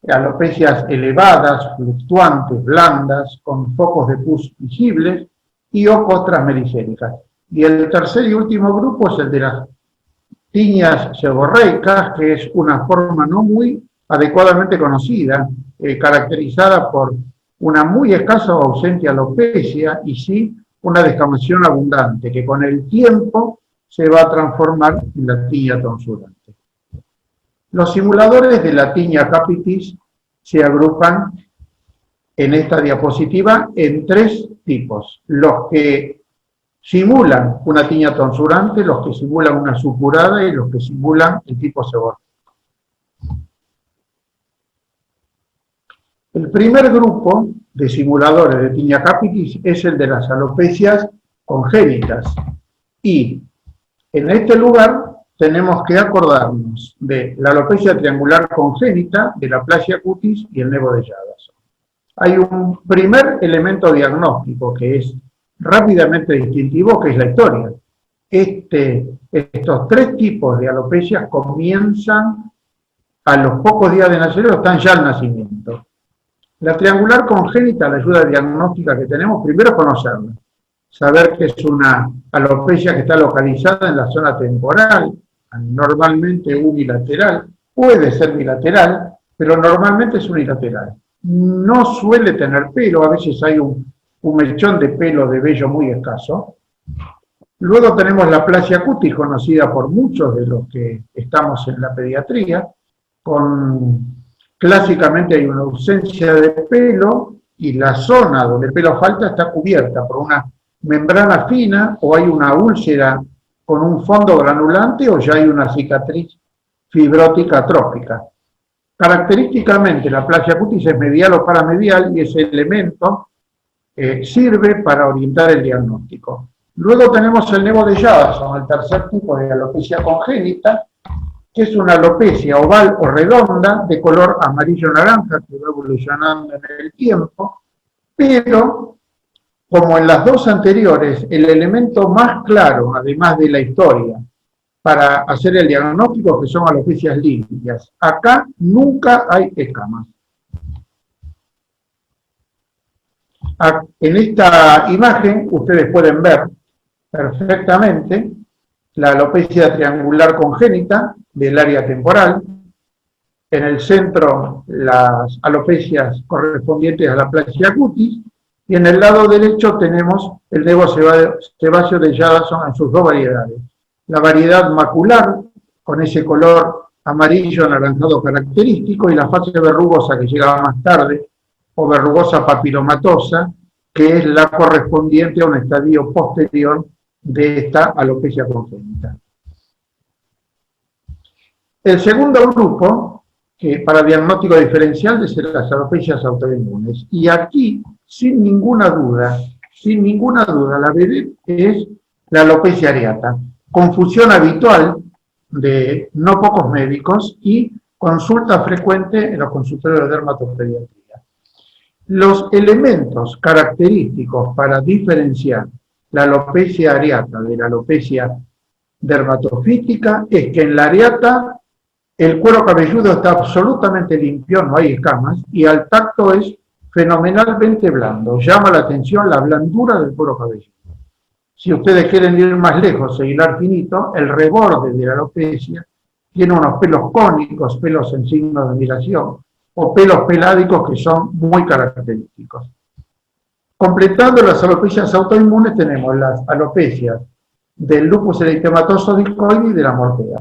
alopecias elevadas, fluctuantes, blandas, con focos de pus visibles y o costras melicéricas. Y el tercer y último grupo es el de las tiñas seborreicas, que es una forma no muy adecuadamente conocida, caracterizada por una muy escasa o ausente alopecia y sí una descamación abundante, que con el tiempo se va a transformar en la tiña tonsurante. Los simuladores de la Tinea capitis se agrupan en esta diapositiva en tres tipos: los que simulan una tiña tonsurante, los que simulan una supurada y los que simulan el tipo seborreico. El primer grupo de simuladores de Tinea capitis es el de las alopecias congénitas, y en este lugar tenemos que acordarnos de la alopecia triangular congénita, de la aplasia cutis y el nevo de Jadassohn. Hay un primer elemento diagnóstico que es rápidamente distintivo, que es la historia. Estos tres tipos de alopecias comienzan a los pocos días de nacer o están ya al nacimiento. La triangular congénita, la ayuda diagnóstica que tenemos, primero es conocerla, saber que es una alopecia que está localizada en la zona temporal, normalmente unilateral, puede ser bilateral, pero normalmente es unilateral. No suele tener pelo, a veces hay un mechón de pelo de vello muy escaso. Luego tenemos la aplasia cutis, conocida por muchos de los que estamos en la pediatría, clásicamente hay una ausencia de pelo y la zona donde el pelo falta está cubierta por una membrana fina, o hay una úlcera con un fondo granulante, o ya hay una cicatriz fibrótica atrófica. Característicamente la aplasia cutis es medial o paramedial y ese elemento sirve para orientar el diagnóstico. Luego tenemos el nevo de Jadassohn, el tercer tipo de alopecia congénita, que es una alopecia oval o redonda de color amarillo-naranja que va evolucionando en el tiempo, pero como en las dos anteriores, el elemento más claro, además de la historia, para hacer el diagnóstico, que son alopecias limpias. Acá nunca hay escamas. En esta imagen ustedes pueden ver perfectamente la alopecia triangular congénita del área temporal. En el centro las alopecias correspondientes a la aplasia cutis, y en el lado derecho tenemos el nevo sebáceo de Jadassohn en sus dos variedades. La variedad macular, con ese color amarillo anaranjado característico, y la fase verrugosa que llegaba más tarde, o verrugosa papilomatosa, que es la correspondiente a un estadio posterior de esta alopecia congénita. El segundo grupo, que para diagnóstico diferencial, es las alopecias autoinmunes. Y aquí, sin ninguna duda, la vedette es la alopecia areata. Confusión habitual de no pocos médicos y consulta frecuente en los consultorios de dermatopediatría. Los elementos característicos para diferenciar la alopecia areata de la alopecia dermatofítica es que en la areata el cuero cabelludo está absolutamente limpio, no hay escamas, y al tacto es fenomenalmente blando. Llama la atención la blandura del cuero cabelludo. Si ustedes quieren ir más lejos e hilar finito, el reborde de la alopecia tiene unos pelos cónicos, pelos en signo de admiración, o pelos peládicos que son muy característicos. Completando las alopecias autoinmunes tenemos las alopecias del lupus eritematoso discoide y de la morfea.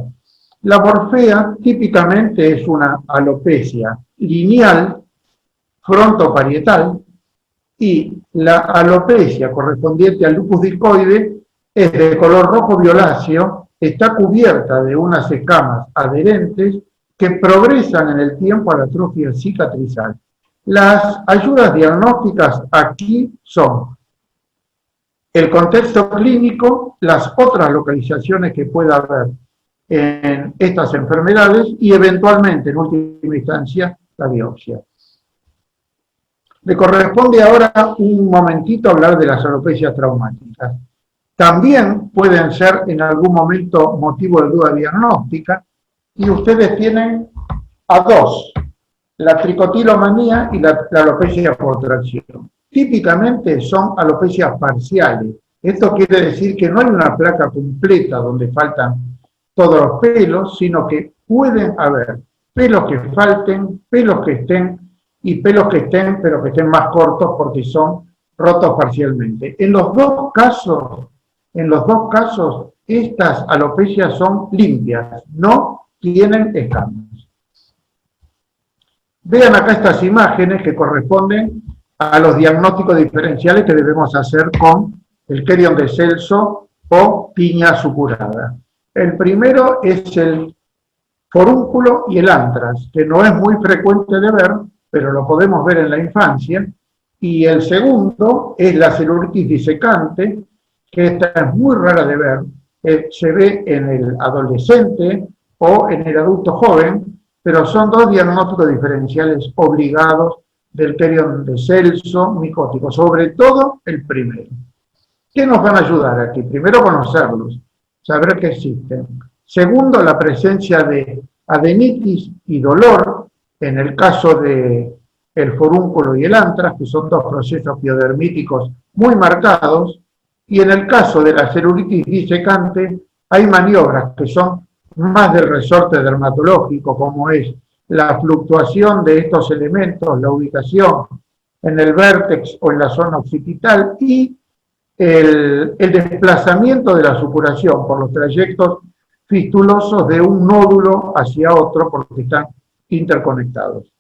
La morfea típicamente es una alopecia lineal frontoparietal y la alopecia correspondiente al lupus discoide es de color rojo violáceo, está cubierta de unas escamas adherentes que progresan en el tiempo a la atrofia cicatrizal. Las ayudas diagnósticas aquí son el contexto clínico, las otras localizaciones que pueda haber en estas enfermedades y eventualmente, en última instancia, la biopsia. Me corresponde ahora un momentito hablar de las alopecias traumáticas. También pueden ser en algún momento motivo de duda diagnóstica y ustedes tienen a dos, la tricotilomanía y la alopecia por tracción. Típicamente son alopecias parciales. Esto quiere decir que no hay una placa completa donde faltan todos los pelos, sino que pueden haber pelos que falten, pelos que estén y pelos que estén, pero que estén más cortos porque son rotos parcialmente. En los dos casos, estas alopecias son limpias, no tienen escamas. Vean acá estas imágenes que corresponden a los diagnósticos diferenciales que debemos hacer con el Querion de Celso o piña sucurada. El primero es el forúnculo y el antras, que no es muy frecuente de ver, pero lo podemos ver en la infancia. Y el segundo es la celulitis disecante, que esta es muy rara de ver, se ve en el adolescente o en el adulto joven, pero son dos diagnósticos diferenciales obligados del Querion de Celso micótico, sobre todo el primero. ¿Qué nos van a ayudar aquí? Primero, conocerlos, saber que existen. Segundo, la presencia de adenitis y dolor, en el caso de el forúnculo y el antras, que son dos procesos piodermíticos muy marcados, y en el caso de la celulitis disecante, hay maniobras que son más del resorte dermatológico, como es la fluctuación de estos elementos, la ubicación en el vértex o en la zona occipital y el desplazamiento de la supuración por los trayectos fistulosos de un nódulo hacia otro porque están interconectados.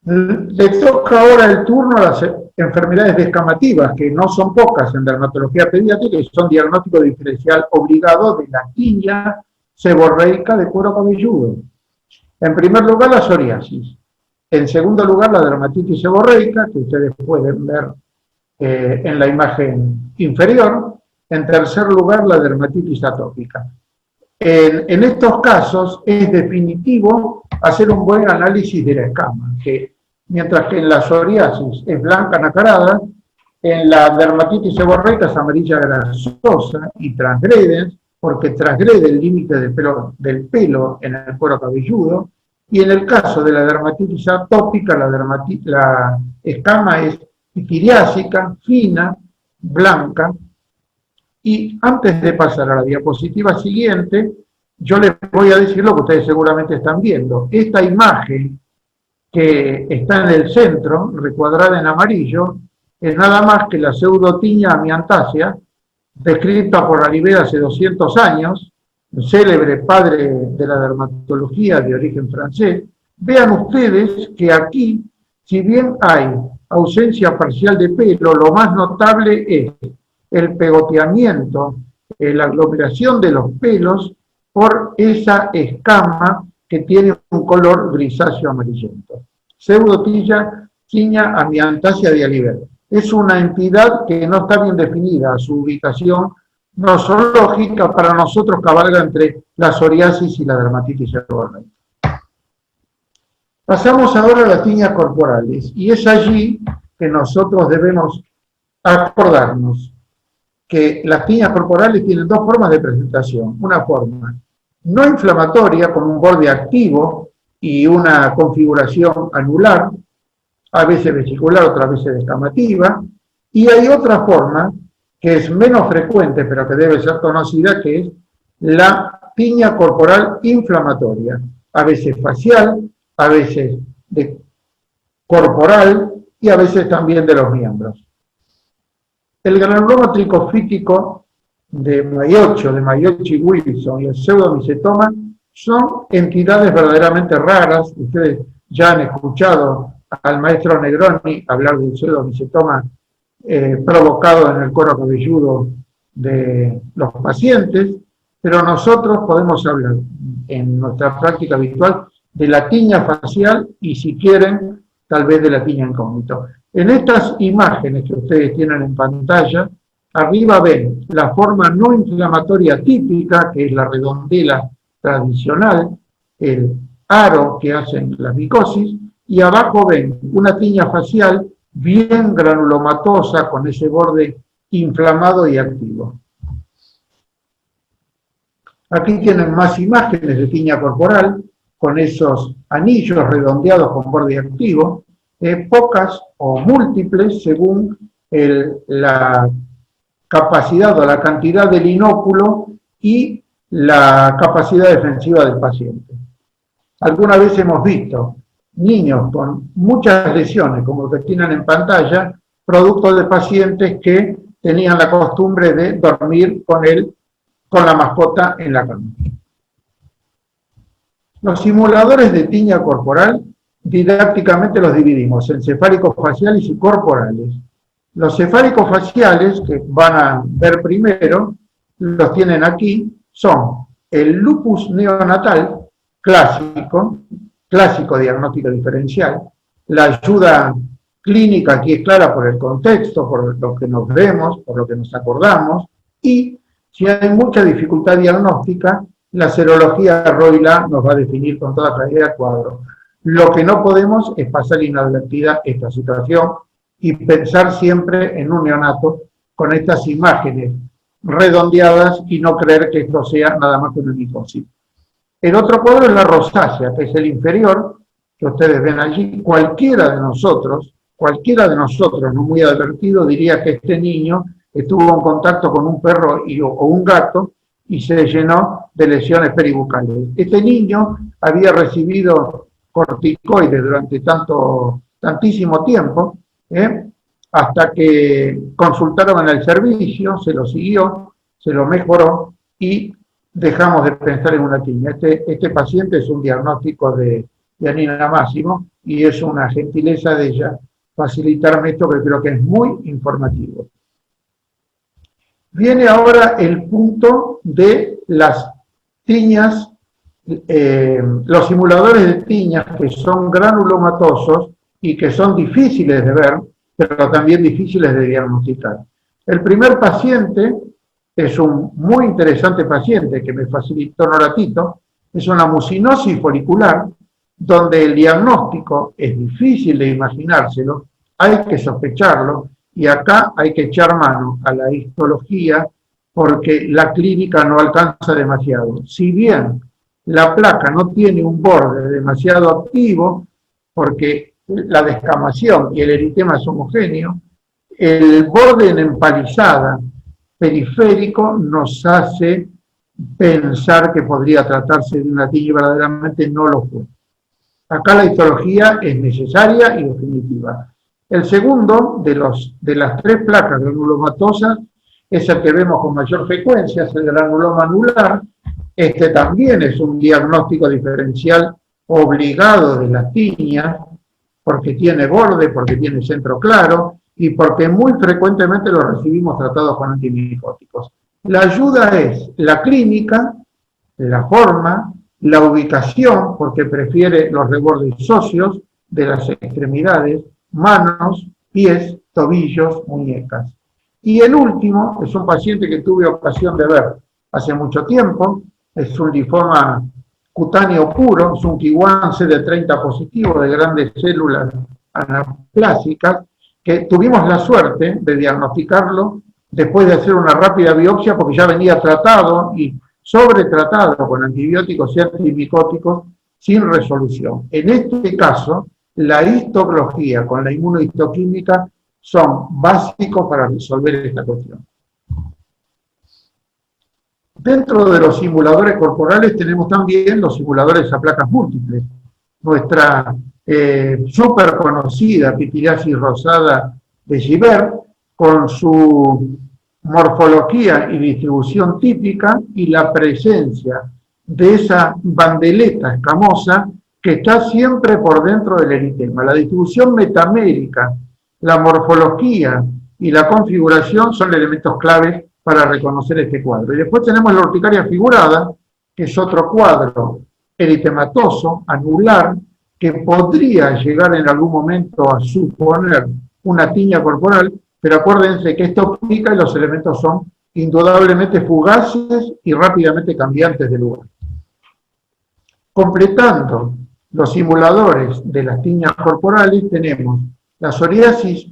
Le toca ahora el turno a las enfermedades descamativas, que no son pocas en dermatología pediátrica y son diagnóstico diferencial obligado de la tiña seborreica de cuero cabelludo. En primer lugar, la psoriasis. En segundo lugar, la dermatitis seborreica, que ustedes pueden ver en la imagen inferior. En tercer lugar, la dermatitis atópica. En estos casos es definitivo hacer un buen análisis de la escama, que mientras que en la psoriasis es blanca nacarada, en la dermatitis seborreica es amarilla grasosa y transgrede, porque transgrede el límite del pelo en el cuero cabelludo, y en el caso de la dermatitis atópica, la escama es pitiriásica, fina, blanca. Y antes de pasar a la diapositiva siguiente, yo les voy a decir lo que ustedes seguramente están viendo. Esta imagen que está en el centro, recuadrada en amarillo, es nada más que la pseudotiña amiantácea, descrita por Alibert hace 200 años, el célebre padre de la dermatología de origen francés. Vean ustedes que aquí, si bien hay ausencia parcial de pelo, lo más notable es el pegoteamiento, la aglomeración de los pelos por esa escama que tiene un color grisáceo amarillento. Pseudotiña amiantácea de Alibert. Es una entidad que no está bien definida, su ubicación nosológica para nosotros cabalga entre la psoriasis y la dermatitis seborreica. Pasamos ahora a las tiñas corporales, y es allí que nosotros debemos acordarnos que las tiñas corporales tienen dos formas de presentación. Una forma no inflamatoria, con un borde activo y una configuración anular, a veces vesicular, otras veces descamativa, y hay otra forma que es menos frecuente, pero que debe ser conocida, que es la tiña corporal inflamatoria, a veces facial, a veces corporal y a veces también de los miembros. El granuloma tricofítico de Maiochi Wilson y el pseudomicetoma son entidades verdaderamente raras. Ustedes ya han escuchado al maestro Negroni hablar del pseudomicetoma provocado en el cuero cabelludo de los pacientes, pero nosotros podemos hablar en nuestra práctica habitual de la tiña facial y, si quieren, tal vez de la tiña incógnito. En estas imágenes que ustedes tienen en pantalla, arriba ven la forma no inflamatoria típica, que es la redondela tradicional, el aro que hacen las micosis, y abajo ven una tiña facial bien granulomatosa con ese borde inflamado y activo. Aquí tienen más imágenes de tiña corporal con esos anillos redondeados con borde activo, pocas o múltiples según la capacidad o la cantidad del inóculo y la capacidad defensiva del paciente. Alguna vez hemos visto niños con muchas lesiones, como los que tienen en pantalla, producto de pacientes que tenían la costumbre de dormir con la mascota en la cama. Los simuladores de tiña corporal didácticamente los dividimos en cefálicos faciales y corporales. Los cefálicos faciales, que van a ver primero, los tienen aquí, son el lupus neonatal clásico diagnóstico diferencial, la ayuda clínica aquí es clara por el contexto, por lo que nos vemos, por lo que nos acordamos, y si hay mucha dificultad diagnóstica, la serología ROI-LA nos va a definir con toda claridad el cuadro. Lo que no podemos es pasar inadvertida esta situación y pensar siempre en un neonato con estas imágenes redondeadas y no creer que esto sea nada más que una micosis. El otro cuadro es la rosácea, que es el inferior, que ustedes ven allí. Cualquiera de nosotros, no muy advertido, diría que este niño estuvo en contacto con un perro o un gato y se llenó de lesiones peribucales. Este niño había recibido corticoides durante tantísimo tiempo, hasta que consultaron en el servicio, se lo siguió, se lo mejoró y dejamos de pensar en una tiña. Este paciente es un diagnóstico de Janina Máximo y es una gentileza de ella facilitarme esto, que creo que es muy informativo. Viene ahora el punto de las tiñas, los simuladores de tiñas que son granulomatosos y que son difíciles de ver, pero también difíciles de diagnosticar. El primer paciente es un muy interesante paciente que me facilitó Noratito, es una mucinosis folicular, donde el diagnóstico es difícil de imaginárselo, hay que sospecharlo, y acá hay que echar mano a la histología porque la clínica no alcanza demasiado. Si bien la placa no tiene un borde demasiado activo, porque la descamación y el eritema es homogéneo, el borde en empalizada periférico nos hace pensar que podría tratarse de una tiña y verdaderamente no lo fue. Acá la histología es necesaria y definitiva. El segundo de las tres placas granulomatosas es el que vemos con mayor frecuencia, es el granuloma anular. Este también es un diagnóstico diferencial obligado de la tiña, porque tiene borde, porque tiene centro claro y porque muy frecuentemente lo recibimos tratados con antimicóticos. La ayuda es la clínica, la forma, la ubicación, porque prefiere los rebordes óseos de las extremidades, manos, pies, tobillos, muñecas. Y el último es un paciente que tuve ocasión de ver hace mucho tiempo, es un linfoma cutáneo puro, es un Ki1 CD30 positivo de grandes células anaplásicas, que tuvimos la suerte de diagnosticarlo después de hacer una rápida biopsia, porque ya venía tratado y sobretratado con antibióticos y antimicóticos sin resolución. En este caso, la histología con la inmunohistoquímica son básicos para resolver esta cuestión. Dentro de los simuladores corporales tenemos también los simuladores a placas múltiples. Nuestra súper conocida pitiriasis rosada de Gibert con su morfología y distribución típica y la presencia de esa bandeleta escamosa que está siempre por dentro del eritema. La distribución metamérica, la morfología y la configuración son elementos claves para reconocer este cuadro. Y después tenemos la urticaria figurada, que es otro cuadro eritematoso, anular, que podría llegar en algún momento a suponer una tiña corporal, pero acuérdense que esto pica y los elementos son indudablemente fugaces y rápidamente cambiantes de lugar. Completando los simuladores de las tiñas corporales tenemos la psoriasis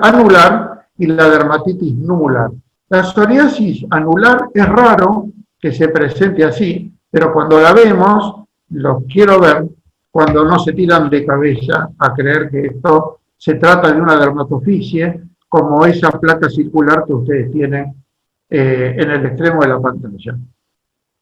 anular y la dermatitis numular. La psoriasis anular es raro que se presente así, pero cuando la vemos, los quiero ver, cuando no se tiran de cabeza a creer que esto se trata de una dermatoficie, como esa placa circular que ustedes tienen en el extremo de la pantalla.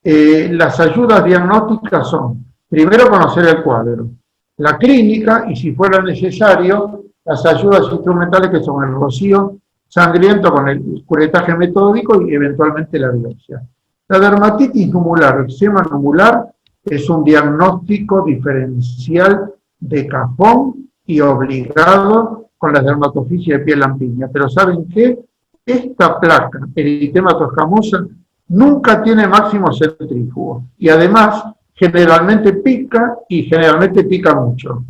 Las ayudas diagnósticas son, primero, conocer el cuadro, la clínica y, si fuera necesario, las ayudas instrumentales, que son el rocío sangriento con el curetaje metódico y eventualmente la biopsia. La dermatitis numular, eczema numular, es un diagnóstico diferencial de cajón y obligado con la dermatoficie de piel lampiña. Pero ¿saben qué? Esta placa eritematoescamosa nunca tiene máximo centrífugo y además generalmente pica y generalmente pica mucho.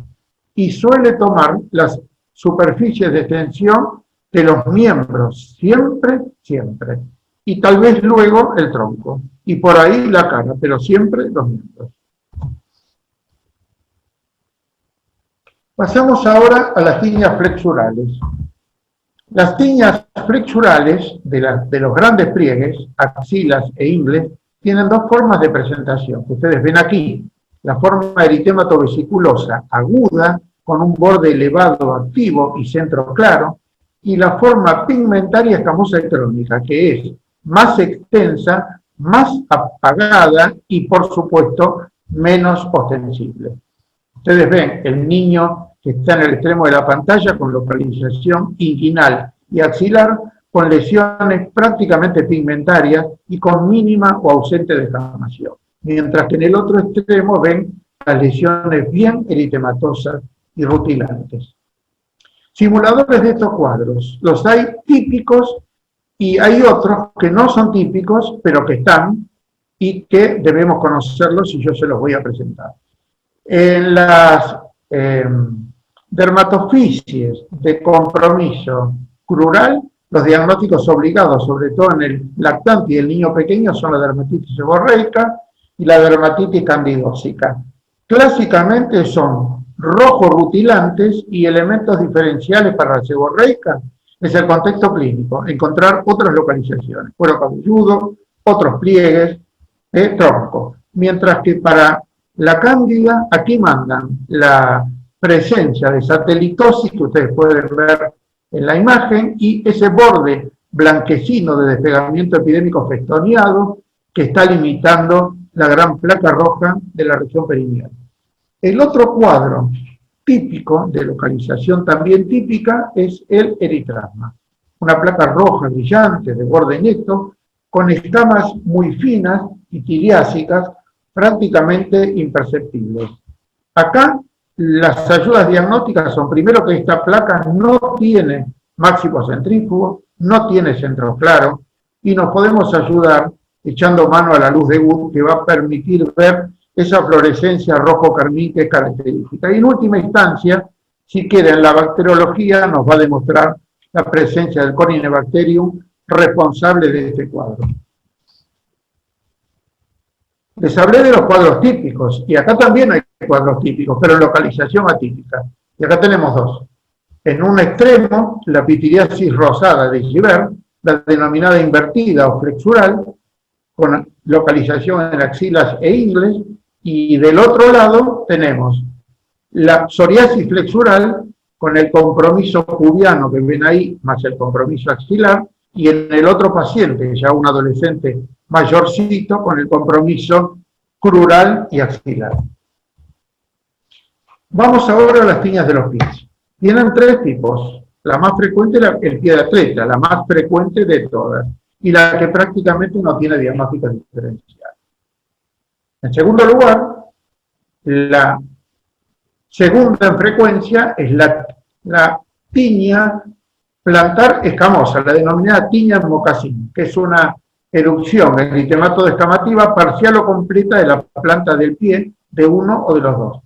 Y suele tomar las superficies de extensión de los miembros, siempre, siempre. Y tal vez luego el tronco. Y por ahí la cara, pero siempre los miembros. Pasamos ahora a las tiñas flexurales. Las tiñas flexurales de los grandes pliegues, axilas e ingles, tienen dos formas de presentación, que ustedes ven aquí. La forma eritematoveziculosa aguda, con un borde elevado activo y centro claro, y la forma pigmentaria escamosa y crónica, que es más extensa, más apagada y, por supuesto, menos ostensible. Ustedes ven el niño que está en el extremo de la pantalla con localización inguinal y axilar, con lesiones prácticamente pigmentarias y con mínima o ausente descamación. Mientras que en el otro extremo ven las lesiones bien eritematosas y rutilantes. Simuladores de estos cuadros. Los hay típicos y hay otros que no son típicos, pero que están y que debemos conocerlos, y yo se los voy a presentar. En las dermatoficies de compromiso crural, los diagnósticos obligados, sobre todo en el lactante y el niño pequeño, son la dermatitis seborreica y la dermatitis candidósica. Clásicamente son rojos rutilantes, y elementos diferenciales para la seborreica es el contexto clínico, encontrar otras localizaciones, cuero cabelludo, otros pliegues, tronco. Mientras que para la cándida, aquí mandan la presencia de satelitosis, que ustedes pueden ver en la imagen, y ese borde blanquecino de despegamiento epidémico festoneado que está limitando la gran placa roja de la región perineal. El otro cuadro típico, de localización también típica, es el eritrasma. Una placa roja brillante de borde neto, con escamas muy finas y tiriásicas, prácticamente imperceptibles. Acá las ayudas diagnósticas son, primero, que esta placa no tiene máximo centrífugo, no tiene centro claro, y nos podemos ayudar echando mano a la luz de Wood, que va a permitir ver esa fluorescencia rojo-carmín que es característica. Y en última instancia, si quieren, la bacteriología nos va a demostrar la presencia del Corynebacterium responsable de este cuadro. Les hablé de los cuadros típicos, y acá también hay cuadros típicos, pero en localización atípica. Y acá tenemos dos. En un extremo, la pitiriasis rosada de Gibert, la denominada invertida o flexural, con localización en axilas e ingles, y del otro lado tenemos la psoriasis flexural con el compromiso pubiano que ven ahí, más el compromiso axilar, y en el otro paciente, ya un adolescente mayorcito, con el compromiso crural y axilar. Vamos ahora a las tiñas de los pies. Tienen tres tipos. La más frecuente es el pie de atleta, la más frecuente de todas, y la que prácticamente no tiene diagnóstico diferencial. En segundo lugar, la segunda en frecuencia es la tiña plantar escamosa, la denominada tiña en mocasín, que es una erupción eritematodo-escamativa parcial o completa de la planta del pie de uno o de los dos.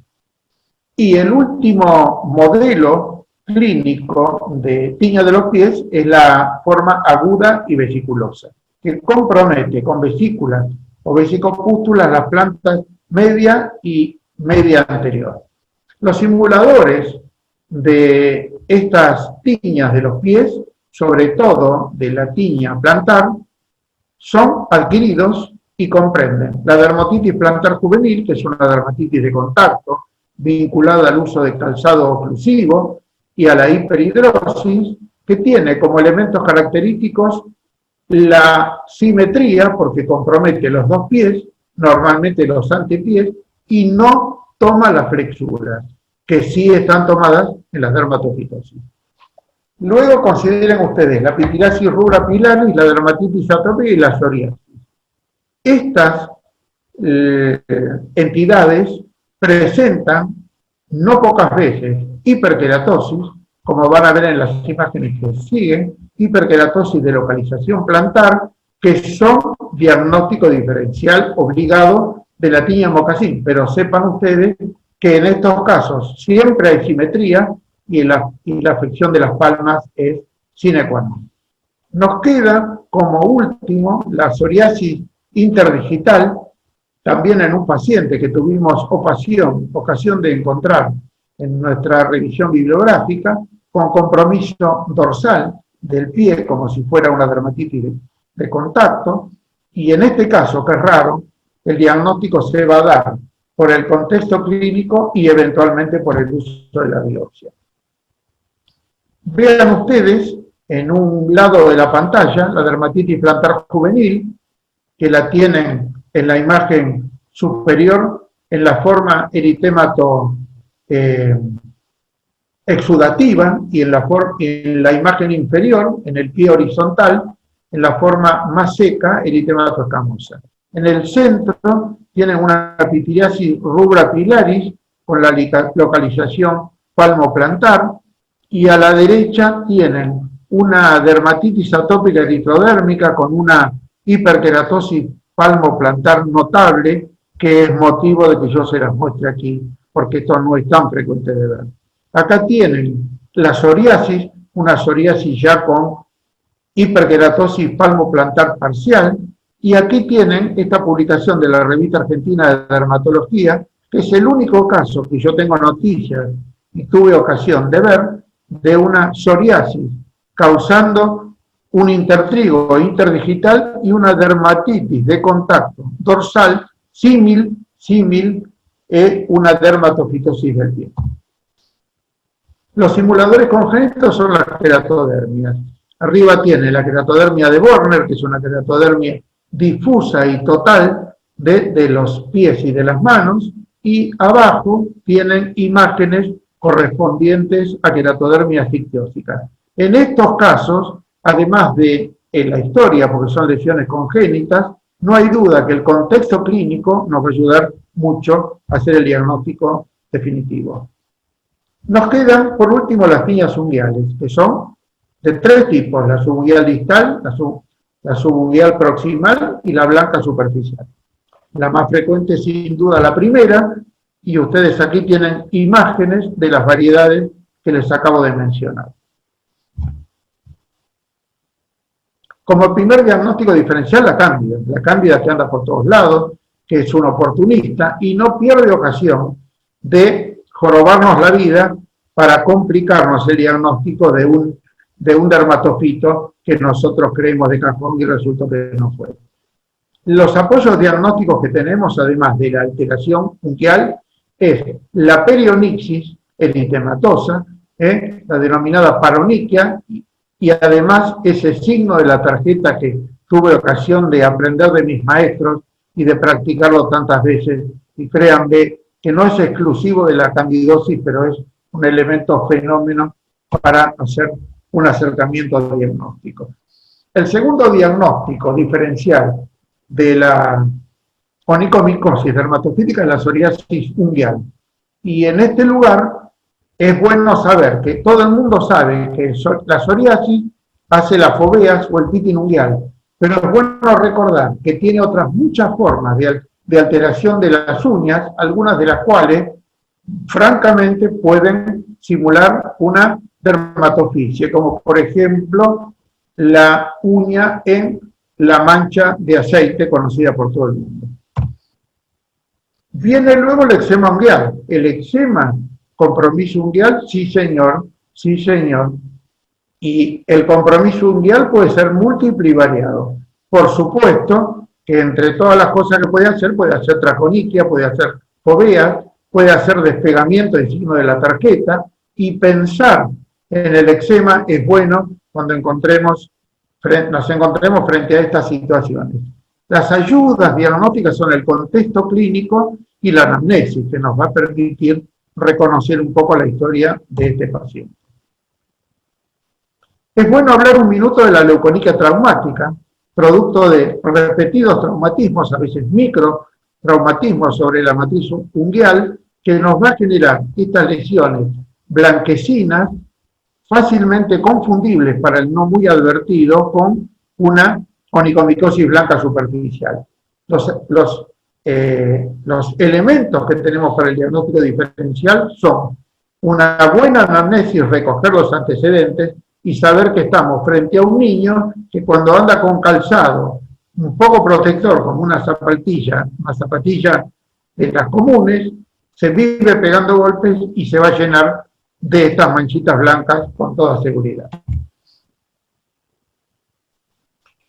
Y el último modelo clínico de tiña de los pies es la forma aguda y vesiculosa, que compromete con vesículas o vesicopústulas las plantas media y media anterior. Los simuladores de estas tiñas de los pies, sobre todo de la tiña plantar, son adquiridos y comprenden la dermatitis plantar juvenil, que es una dermatitis de contacto vinculada al uso de calzado oclusivo y a la hiperhidrosis, que tiene como elementos característicos la simetría, porque compromete los dos pies, normalmente los antepies, y no toma las flexuras, que sí están tomadas en las dermatofitosis. Luego consideren ustedes la pitirasis rubra pilaris, la dermatitis atópica y la psoriasis. Estas entidades presentan no pocas veces hiperkeratosis, como van a ver en las imágenes que siguen, hiperkeratosis de localización plantar, que son diagnóstico diferencial obligado de la tiña en mocasín, pero sepan ustedes que en estos casos siempre hay simetría y la afección de las palmas es sine qua non. Nos queda como último la psoriasis interdigital, también en un paciente que tuvimos ocasión de encontrar en nuestra revisión bibliográfica, con compromiso dorsal del pie, como si fuera una dermatitis de contacto, y en este caso, que es raro, el diagnóstico se va a dar por el contexto clínico y eventualmente por el uso de la biopsia. Vean ustedes en un lado de la pantalla la dermatitis plantar juvenil, que la tienen en la imagen superior en la forma eritémato exudativa y en la imagen inferior, en el pie horizontal, en la forma más seca, eritémato escamosa. En el centro tienen una pitiriasis rubra pilaris con la localización palmoplantar, y a la derecha tienen una dermatitis atópica eritrodérmica con una hiperkeratosis palmoplantar notable, que es motivo de que yo se las muestre aquí, porque esto no es tan frecuente de ver. Acá tienen la psoriasis, una psoriasis ya con hiperkeratosis palmoplantar parcial, y aquí tienen esta publicación de la Revista Argentina de Dermatología, que es el único caso que yo tengo noticias y tuve ocasión de ver, de una psoriasis causando un intertrigo interdigital y una dermatitis de contacto dorsal símil una dermatofitosis del pie. Los simuladores congénitos son las keratodermias. Arriba tiene la keratodermia de Borner, que es una keratodermia difusa y total de los pies y de las manos, y abajo tienen imágenes correspondientes a keratodermias ictióticas. En estos casos, además de la historia, porque son lesiones congénitas, no hay duda que el contexto clínico nos va a ayudar mucho a hacer el diagnóstico definitivo. Nos quedan, por último, las tiñas unguiales, que son de tres tipos: la subunguial distal, la subunguial proximal y la blanca superficial. La más frecuente, sin duda, la primera, y ustedes aquí tienen imágenes de las variedades que les acabo de mencionar. Como primer diagnóstico diferencial, la cándida que anda por todos lados, que es un oportunista y no pierde ocasión de jorobarnos la vida para complicarnos el diagnóstico de un dermatofito que nosotros creemos de cajón y resultó que no fue. Los apoyos diagnósticos que tenemos, además de la alteración unguial, es la perionixis eritematosa, la denominada paroniquia, y además ese signo de la tarjeta que tuve ocasión de aprender de mis maestros y de practicarlo tantas veces, y créanme que no es exclusivo de la candidosis, pero es un elemento fenómeno para hacer un acercamiento diagnóstico. El segundo diagnóstico diferencial de la onicomicosis dermatofítica es la psoriasis unguial. Y en este lugar es bueno saber que todo el mundo sabe que la psoriasis hace las foveas o el pitin unguial, pero es bueno recordar que tiene otras muchas formas de alteración de las uñas, algunas de las cuales francamente pueden simular una dermatofisia, como por ejemplo la uña en la mancha de aceite conocida por todo el mundo. Viene luego el eczema unguial. El eczema compromiso unguial, sí señor, sí señor. Y el compromiso unguial puede ser múltiple y variado. Por supuesto que entre todas las cosas que puede hacer traconiquia, puede hacer foveas, puede hacer despegamiento del signo de la tarjeta, y pensar en el eczema es bueno cuando nos encontremos frente a estas situaciones. Las ayudas diagnósticas son el contexto clínico y la anamnesis, que nos va a permitir reconocer un poco la historia de este paciente. Es bueno hablar un minuto de la leuconiquia traumática, producto de repetidos traumatismos, a veces microtraumatismos sobre la matriz unguial, que nos va a generar estas lesiones blanquecinas, fácilmente confundibles para el no muy advertido con una onicomicosis blanca superficial. Los elementos que tenemos para el diagnóstico diferencial son una buena anamnesis, recoger los antecedentes y saber que estamos frente a un niño que cuando anda con calzado un poco protector, como una zapatilla de las comunes, se vive pegando golpes y se va a llenar de estas manchitas blancas con toda seguridad.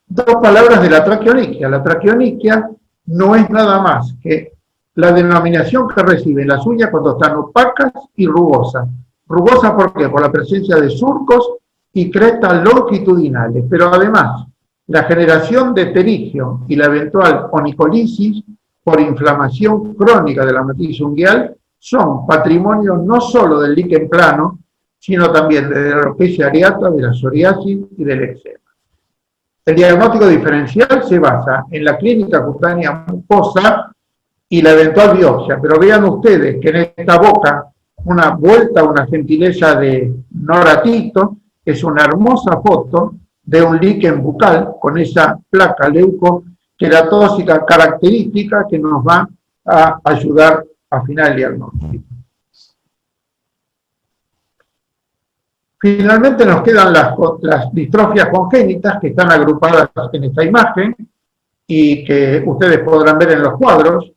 Dos palabras de la traqueoniquia. La traqueoniquia no es nada más que la denominación que reciben las uñas cuando están opacas y rugosas. Rugosas, ¿por qué? Por la presencia de surcos y crestas longitudinales, pero además la generación de terigio y la eventual onicolisis por inflamación crónica de la matriz unguial son patrimonio no solo del líquen plano, sino también de la alopecia areata, de la psoriasis y del eczema. El diagnóstico diferencial se basa en la clínica cutánea mucosa y la eventual biopsia, pero vean ustedes que en esta boca, una gentileza de Nora Tito, es una hermosa foto de un líquen bucal con esa placa leucoqueratóxica característica que nos va a ayudar a afinar el diagnóstico. Finalmente nos quedan las distrofias congénitas que están agrupadas en esta imagen y que ustedes podrán ver en los cuadros.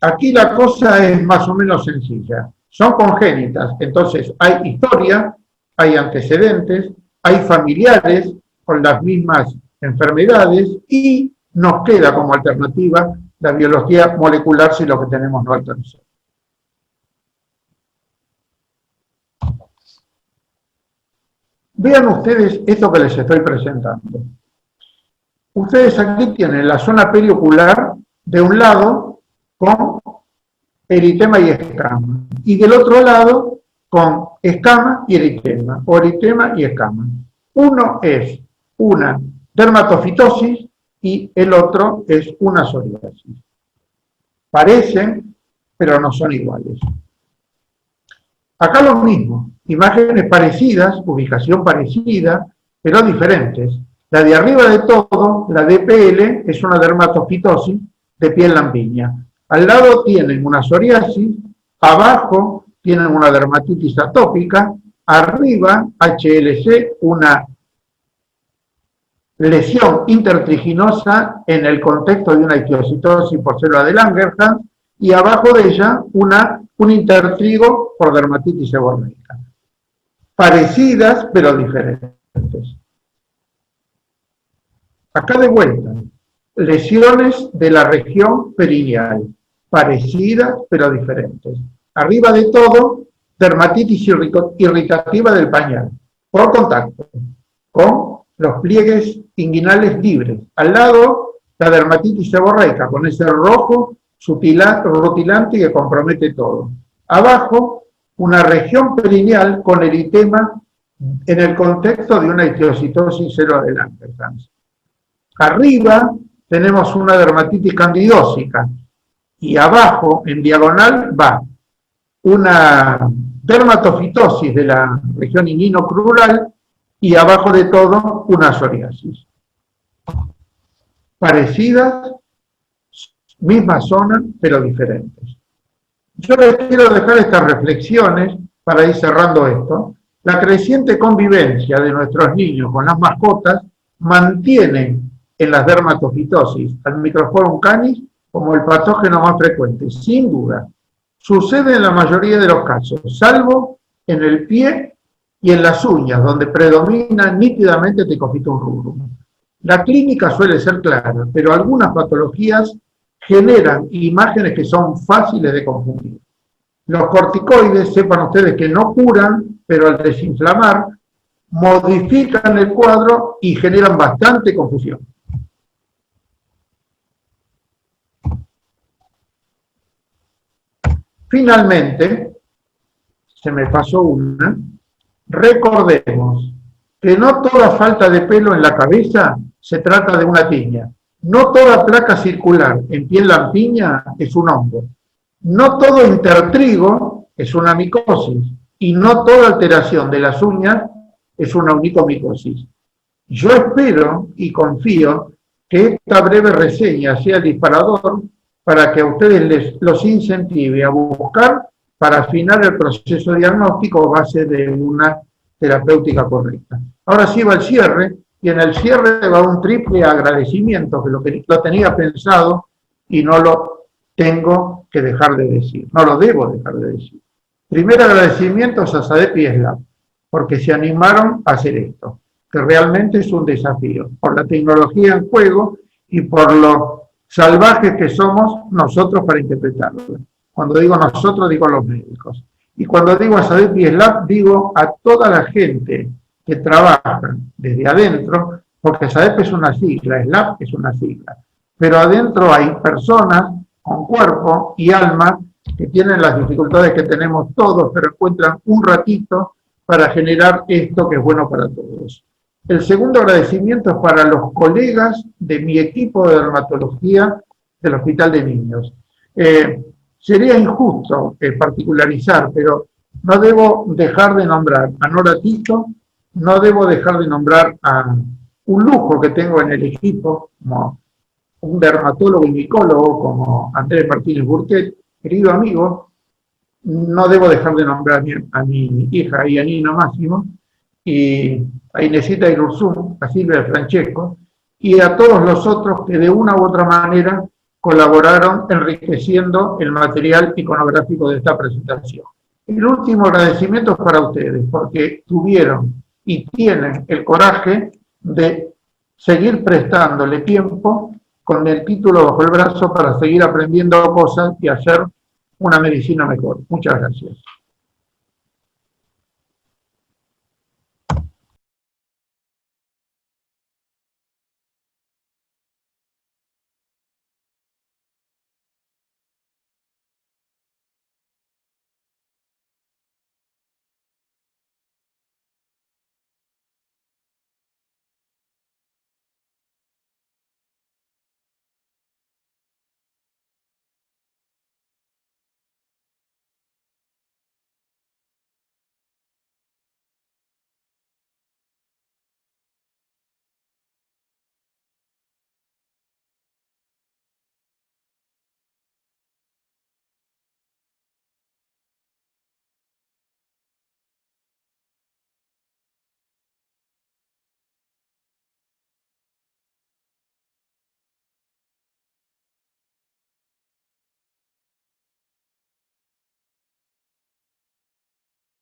Aquí la cosa es más o menos sencilla. Son congénitas, entonces hay historia, hay antecedentes, hay familiares con las mismas enfermedades y nos queda como alternativa la biología molecular si lo que tenemos no alcanza. Vean ustedes esto que les estoy presentando. Ustedes aquí tienen la zona periocular de un lado con eritema y escama, y del otro lado con escama y eritema, o eritema y escama. Uno es una dermatofitosis y el otro es una psoriasis. Parecen, pero no son iguales. Acá lo mismo, imágenes parecidas, ubicación parecida, pero diferentes. La de arriba de todo, la DPL, es una dermatofitosis de piel lampiña. Al lado tienen una psoriasis, abajo tienen una dermatitis atópica, arriba HLC, una lesión intertriginosa en el contexto de una ictiocitosis por célula de Langerhans, y abajo de ella un intertrigo por dermatitis seborreica. Parecidas, pero diferentes. Acá de vuelta, lesiones de la región perineal, parecidas, pero diferentes. Arriba de todo, dermatitis irritativa del pañal, por contacto, con los pliegues inguinales libres. Al lado, la dermatitis seborreica, con ese rojo rutilante que compromete todo. Abajo, una región perineal con eritema en el contexto de una histiocytosis cero de Langerhans. Arriba tenemos una dermatitis candidósica y abajo, en diagonal, va una dermatofitosis de la región inguinocrural y abajo de todo una psoriasis. Parecidas, misma zona, pero diferentes. Yo les quiero dejar estas reflexiones para ir cerrando esto. La creciente convivencia de nuestros niños con las mascotas mantiene en las dermatofitosis al Microsporum canis como el patógeno más frecuente, sin duda. Sucede en la mayoría de los casos, salvo en el pie y en las uñas, donde predomina nítidamente Tecophytum rubrum. La clínica suele ser clara, pero algunas patologías generan imágenes que son fáciles de confundir. Los corticoides, sepan ustedes que no curan, pero al desinflamar, modifican el cuadro y generan bastante confusión. Finalmente, se me pasó una, recordemos que no toda falta de pelo en la cabeza se trata de una tiña. No toda placa circular en piel lampiña es un hongo. No todo intertrigo es una micosis. Y no toda alteración de las uñas es una onicomicosis. Yo espero y confío que esta breve reseña sea el disparador para que a ustedes los incentive a buscar para afinar el proceso diagnóstico a base de una terapéutica correcta. Ahora sí va el cierre, y en el cierre va un triple agradecimiento, que lo tenía pensado y no lo tengo que dejar de decir, no lo debo dejar de decir. Primer agradecimiento a SADEP y SLAP, porque se animaron a hacer esto, que realmente es un desafío, por la tecnología en juego y por lo salvajes que somos nosotros para interpretarlo. Cuando digo nosotros, digo los médicos. Y cuando digo a SADEP y SLAP, digo a toda la gente que trabaja desde adentro, porque SADEP es una sigla, SLAP es una sigla. Pero adentro hay personas con cuerpo y alma que tienen las dificultades que tenemos todos, pero encuentran un ratito para generar esto que es bueno para todos. El segundo agradecimiento es para los colegas de mi equipo de dermatología del Hospital de Niños. Sería injusto particularizar, pero no debo dejar de nombrar a Nora Tito, no debo dejar de nombrar a un lujo que tengo en el equipo, como un dermatólogo y micólogo como Andrés Martínez Burquet, querido amigo. No debo dejar de nombrar a mi hija Yanina Máximo, y a Inesita Irurzún, a Silvia Francesco, y a todos los otros que de una u otra manera colaboraron enriqueciendo el material iconográfico de esta presentación. El último agradecimiento es para ustedes, porque tuvieron y tienen el coraje de seguir prestándole tiempo con el título bajo el brazo para seguir aprendiendo cosas y hacer una medicina mejor. Muchas gracias.